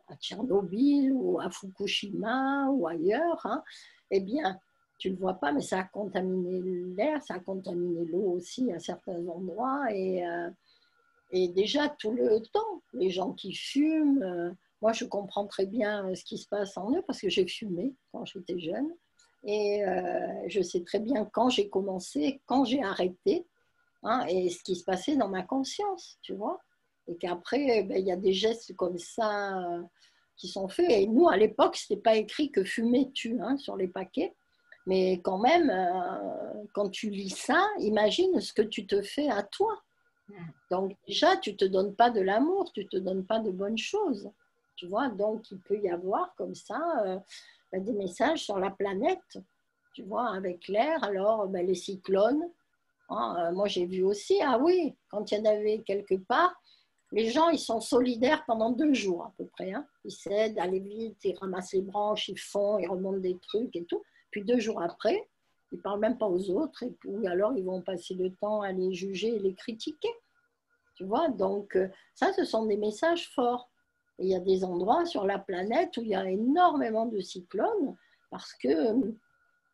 à Tchernobyl ou à Fukushima ou ailleurs, hein, eh bien, tu ne le vois pas, mais ça a contaminé l'air, ça a contaminé l'eau aussi à certains endroits. Et déjà, tout le temps, les gens qui fument, moi, je comprends très bien ce qui se passe en eux parce que j'ai fumé quand j'étais jeune. Et je sais très bien quand j'ai commencé, quand j'ai arrêté, hein, et ce qui se passait dans ma conscience, tu vois. Et qu'après, ben, il y a des gestes comme ça qui sont faits. Et nous, à l'époque, ce n'était pas écrit que fumer tue, hein, sur les paquets. Mais quand même, quand tu lis ça, imagine ce que tu te fais à toi. Donc déjà, tu ne te donnes pas de l'amour, tu ne te donnes pas de bonnes choses. Tu vois, donc il peut y avoir comme ça des messages sur la planète, tu vois, avec l'air. Alors, les cyclones, hein, moi j'ai vu aussi, ah oui, quand il y en avait quelque part, les gens, ils sont solidaires pendant 2 jours à peu près. Hein. Ils s'aident, aller vite, ils ramassent les branches, ils font, ils remontent des trucs et tout. Puis 2 jours après, ils ne parlent même pas aux autres. Et puis alors, ils vont passer le temps à les juger et les critiquer. Tu vois, donc ça, ce sont des messages forts. Et il y a des endroits sur la planète où il y a énormément de cyclones parce que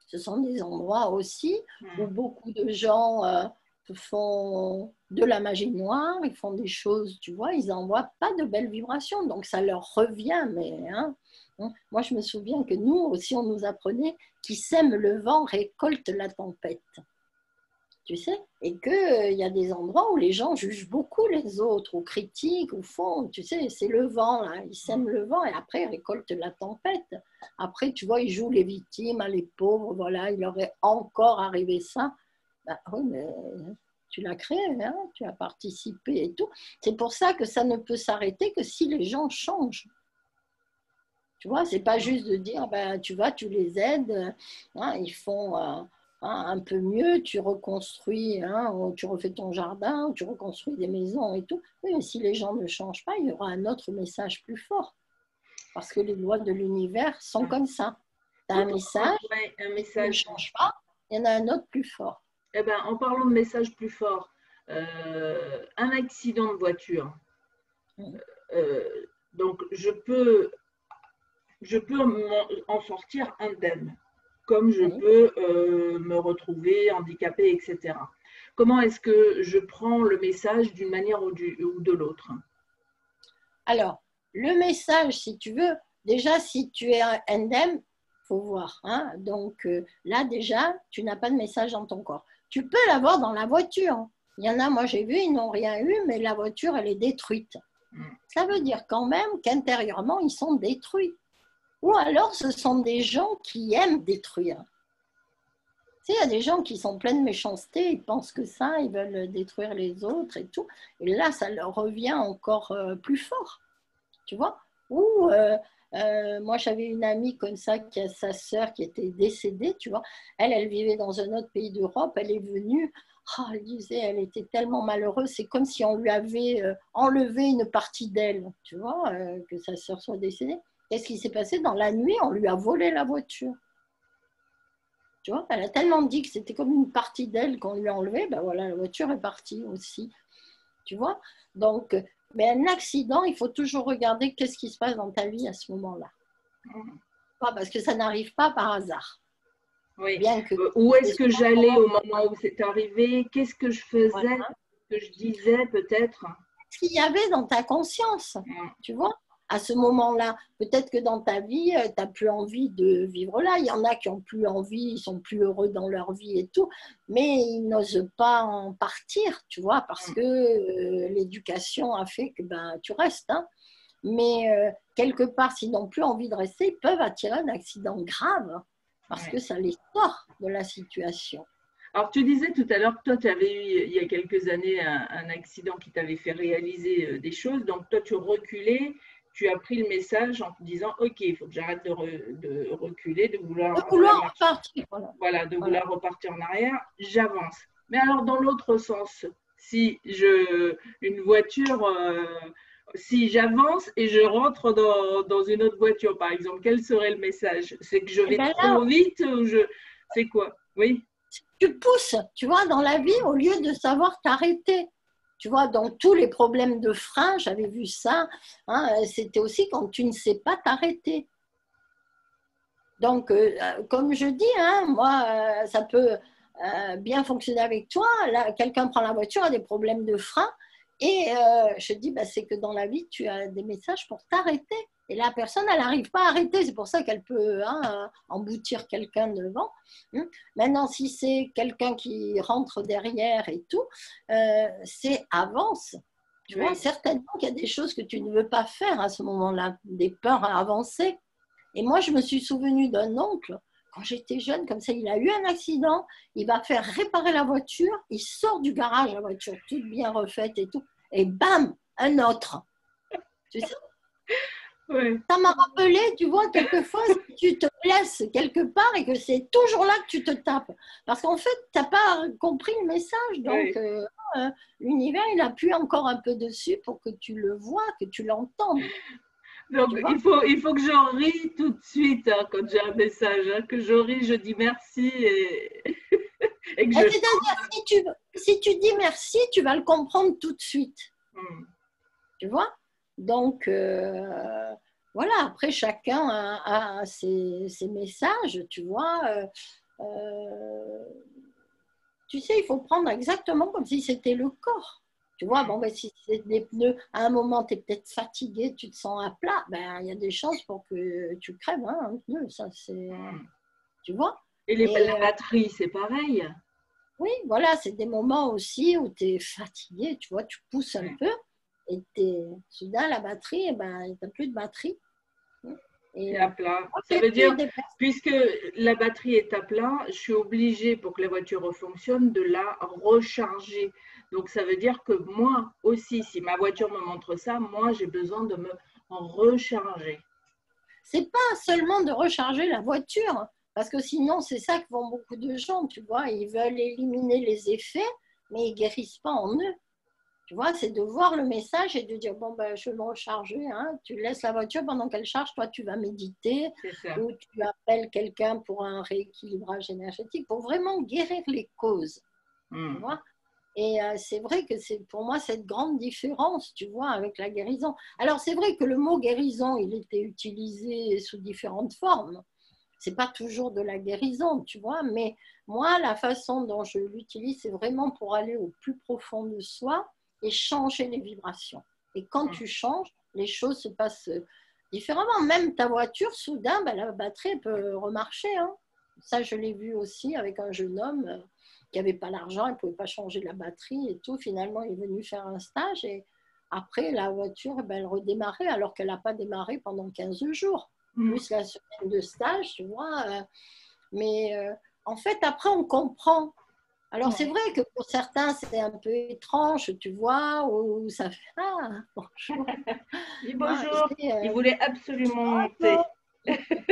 ce sont des endroits aussi où beaucoup de gens font de la magie noire, ils font des choses, tu vois, ils n'envoient pas de belles vibrations, donc ça leur revient. Mais moi, je me souviens que nous aussi, on nous apprenait qui sème le vent récolte la tempête. Tu sais, et qu'il y a des endroits où les gens jugent beaucoup les autres, ou critiquent, ou font, tu sais, c'est le vent, là, ils sèment le vent et après ils récoltent la tempête. Après, tu vois, ils jouent les victimes, les pauvres, voilà, il leur est encore arrivé ça. Ben, oui, mais tu l'as créé, hein, tu as participé et tout. C'est pour ça que ça ne peut s'arrêter que si les gens changent. Tu vois, c'est pas juste de dire, ben, tu vois, tu les aides, hein, ils font un peu mieux, tu reconstruis, hein, tu refais ton jardin, tu reconstruis des maisons et tout. Oui, mais si les gens ne changent pas, il y aura un autre message plus fort. Parce que les lois de l'univers sont comme ça. Tu as un message, tu ne change pas, il y en a un autre plus fort. Eh ben, en parlant de messages plus forts, un accident de voiture. Donc, je peux en sortir indemne, comme je peux me retrouver handicapée, etc. Comment est-ce que je prends le message d'une manière ou de l'autre? Alors, le message, si tu veux, déjà, si tu es indemne, il faut voir. Hein, donc là, déjà, tu n'as pas de message dans ton corps. Tu peux l'avoir dans la voiture. Il y en a, moi j'ai vu, ils n'ont rien eu, mais la voiture, elle est détruite. Ça veut dire quand même qu'intérieurement, ils sont détruits. Ou alors, ce sont des gens qui aiment détruire. Tu sais, il y a des gens qui sont pleins de méchanceté, ils pensent que ça, ils veulent détruire les autres et tout. Et là, ça leur revient encore plus fort, tu vois. Ou moi, j'avais une amie comme ça, qui a sa sœur qui était décédée, tu vois. Elle vivait dans un autre pays d'Europe, elle est venue. Oh, elle disait, elle était tellement malheureuse, c'est comme si on lui avait enlevé une partie d'elle, tu vois, que sa sœur soit décédée. Qu'est-ce qui s'est passé? Dans la nuit, on lui a volé la voiture. Tu vois, elle a tellement dit que c'était comme une partie d'elle qu'on lui a enlevé, ben voilà, la voiture est partie aussi. Tu vois? Donc, mais un accident, il faut toujours regarder qu'est-ce qui se passe dans ta vie à ce moment-là. Parce que ça n'arrive pas par hasard. Oui. Où est-ce que j'allais au moment où c'est arrivé? Qu'est-ce que je faisais? Voilà. Que je disais peut-être? Ce qu'il y avait dans ta conscience, tu vois, à ce moment-là. Peut-être que dans ta vie, tu n'as plus envie de vivre là. Il y en a qui n'ont plus envie, ils sont plus heureux dans leur vie et tout, mais ils n'osent pas en partir, tu vois, parce que l'éducation a fait que tu restes. Hein. Mais quelque part, s'ils n'ont plus envie de rester, ils peuvent attirer un accident grave parce que ça les sort de la situation. Alors, tu disais tout à l'heure que toi, tu avais eu, il y a quelques années, un accident qui t'avait fait réaliser des choses. Donc, toi, tu reculais, tu as pris le message en te disant, OK, il faut que j'arrête de reculer, de vouloir repartir. Voilà, de vouloir repartir en arrière. J'avance. Mais alors, dans l'autre sens, si une voiture, si j'avance et je rentre dans une autre voiture, par exemple, quel serait le message? C'est que je vais trop vite ou c'est quoi? Oui. Tu pousses, tu vois, dans la vie, au lieu de savoir t'arrêter. Tu vois, donc tous les problèmes de frein, j'avais vu ça, hein, c'était aussi quand tu ne sais pas t'arrêter. Donc, comme je dis, hein, moi, ça peut bien fonctionner avec toi. Là, quelqu'un prend la voiture, a des problèmes de frein, et je dis, bah, c'est que dans la vie, tu as des messages pour t'arrêter. Et la personne, elle n'arrive pas à arrêter. C'est pour ça qu'elle peut emboutir quelqu'un devant. Maintenant, si c'est quelqu'un qui rentre derrière et tout, c'est avance. Tu vois, certainement qu'il y a des choses que tu ne veux pas faire à ce moment-là, des peurs à avancer. Et moi, je me suis souvenue d'un oncle, quand j'étais jeune, comme ça, il a eu un accident, il va faire réparer la voiture, il sort du garage, la voiture toute bien refaite et tout, et bam, un autre. Tu sais, ça m'a rappelé, tu vois, quelquefois, si tu te blesses quelque part et que c'est toujours là que tu te tapes. Parce qu'en fait, tu n'as pas compris le message. Donc, l'univers, il appuie encore un peu dessus pour que tu le vois, que tu l'entendes. Donc, il faut que je ris tout de suite hein, quand j'ai un message, hein, que je ris, je dis merci et que je... C'est-à-dire, si tu dis merci, tu vas le comprendre tout de suite. Tu vois? Donc, voilà, après, chacun a ses messages, tu vois. Tu sais, il faut prendre exactement comme si c'était le corps. Tu vois, bon, ben, si c'est des pneus, à un moment, tu es peut-être fatigué, tu te sens à plat, ben, il y a des chances pour que tu crèves hein, un pneu, ça c'est... Tu vois? Et la batterie, c'est pareil. Oui, voilà, c'est des moments aussi où tu es fatigué, tu vois, tu pousses un peu et soudain, la batterie, eh ben, tu n'as plus de batterie. C'est à plat. Ça veut dire, puisque la batterie est à plat, je suis obligée, pour que la voiture fonctionne, de la recharger. Donc, ça veut dire que moi aussi, si ma voiture me montre ça, moi, j'ai besoin de me recharger. C'est pas seulement de recharger la voiture, parce que sinon, c'est ça que font beaucoup de gens, tu vois. Ils veulent éliminer les effets, mais ils ne guérissent pas en eux. Tu vois, c'est de voir le message et de dire, bon, ben, je vais me recharger. Hein. Tu laisses la voiture pendant qu'elle charge, toi, tu vas méditer ou tu appelles quelqu'un pour un rééquilibrage énergétique, pour vraiment guérir les causes. Tu vois. Et c'est vrai que c'est pour moi cette grande différence, tu vois, avec la guérison. Alors, c'est vrai que le mot guérison, il était utilisé sous différentes formes. C'est pas toujours de la guérison, tu vois, mais moi, la façon dont je l'utilise, c'est vraiment pour aller au plus profond de soi et changer les vibrations. Et quand tu changes, les choses se passent différemment. Même ta voiture, soudain, ben, la batterie peut remarcher. Hein. Ça, je l'ai vu aussi avec un jeune homme qui n'avait pas l'argent, il ne pouvait pas changer la batterie et tout. Finalement, il est venu faire un stage et après, la voiture, ben, elle redémarrait alors qu'elle n'a pas démarré pendant 15 jours. Plus la semaine de stage, tu vois. Mais en fait, après, on comprend. Alors, c'est vrai que pour certains, c'est un peu étrange, tu vois, ou ça fait « Ah, bonjour !» Bonjour, il voulait absolument monter.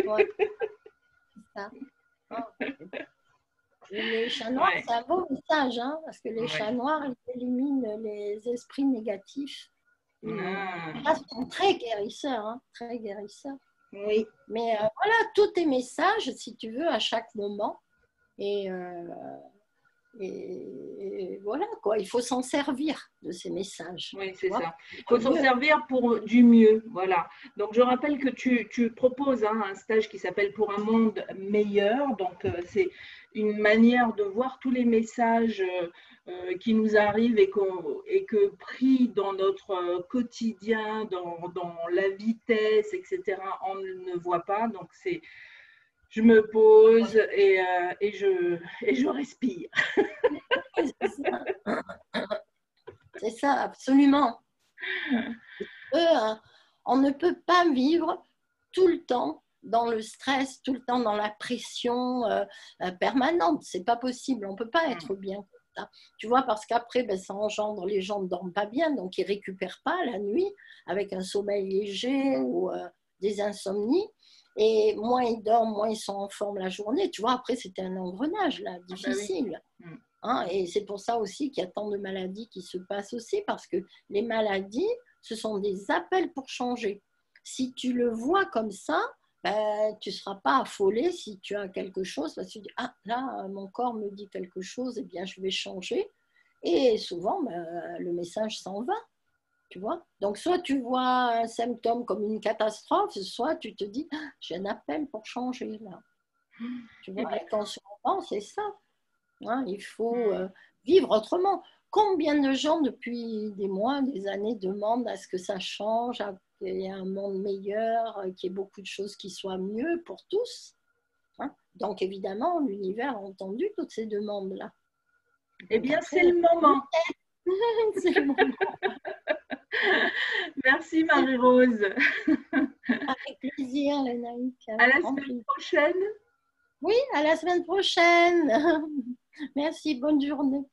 Ouais, c'est ça. Et les chats noirs, c'est un beau message, hein, parce que les chats noirs, ils éliminent les esprits négatifs. Là, sont très guérisseurs, hein, très guérisseurs. Oui. Mais voilà, tous tes messages, si tu veux, à chaque moment. Et voilà, quoi. Il faut s'en servir de ces messages. Oui, c'est ça. Il faut s'en servir pour du mieux. Voilà. Donc, je rappelle que tu proposes hein, un stage qui s'appelle Pour un monde meilleur. Donc, c'est une manière de voir tous les messages qui nous arrivent et que pris dans notre quotidien, dans la vitesse, etc., on ne voit pas. Donc, c'est je me pose et je respire. C'est ça, absolument. On ne peut pas vivre tout le temps dans le stress, tout le temps dans la pression permanente. C'est pas possible. On peut pas être bien comme ça. Tu vois, parce qu'après, ben, ça engendre, les gens ne dorment pas bien, donc ils récupèrent pas la nuit avec un sommeil léger ou des insomnies. Et moins ils dorment, moins ils sont en forme la journée. Tu vois, après, c'était un engrenage là, difficile. Bah oui. Hein, et c'est pour ça aussi qu'il y a tant de maladies qui se passent aussi, parce que les maladies, ce sont des appels pour changer. Si tu le vois comme ça, ben, tu ne seras pas affolé si tu as quelque chose, parce que tu dis, ah là, mon corps me dit quelque chose, eh bien je vais changer. Et souvent, le message s'en va, tu vois. Donc, soit tu vois un symptôme comme une catastrophe, soit tu te dis, ah, j'ai un appel pour changer là. Tu Eh vois, bien, et qu'en ce moment, c'est ça. Hein, il faut vivre autrement. Combien de gens depuis des mois, des années demandent à ce que ça change, à qu'il y ait un monde meilleur, qu'il y ait beaucoup de choses qui soient mieux pour tous. Hein. Donc évidemment, l'univers a entendu toutes ces demandes-là. eh Donc bien, c'est après, le moment. c'est le moment. Merci Marie-Rose. Avec plaisir, Lénaïque, À avec la grand semaine plaisir. prochaine. Oui, à la semaine prochaine. Merci, bonne journée.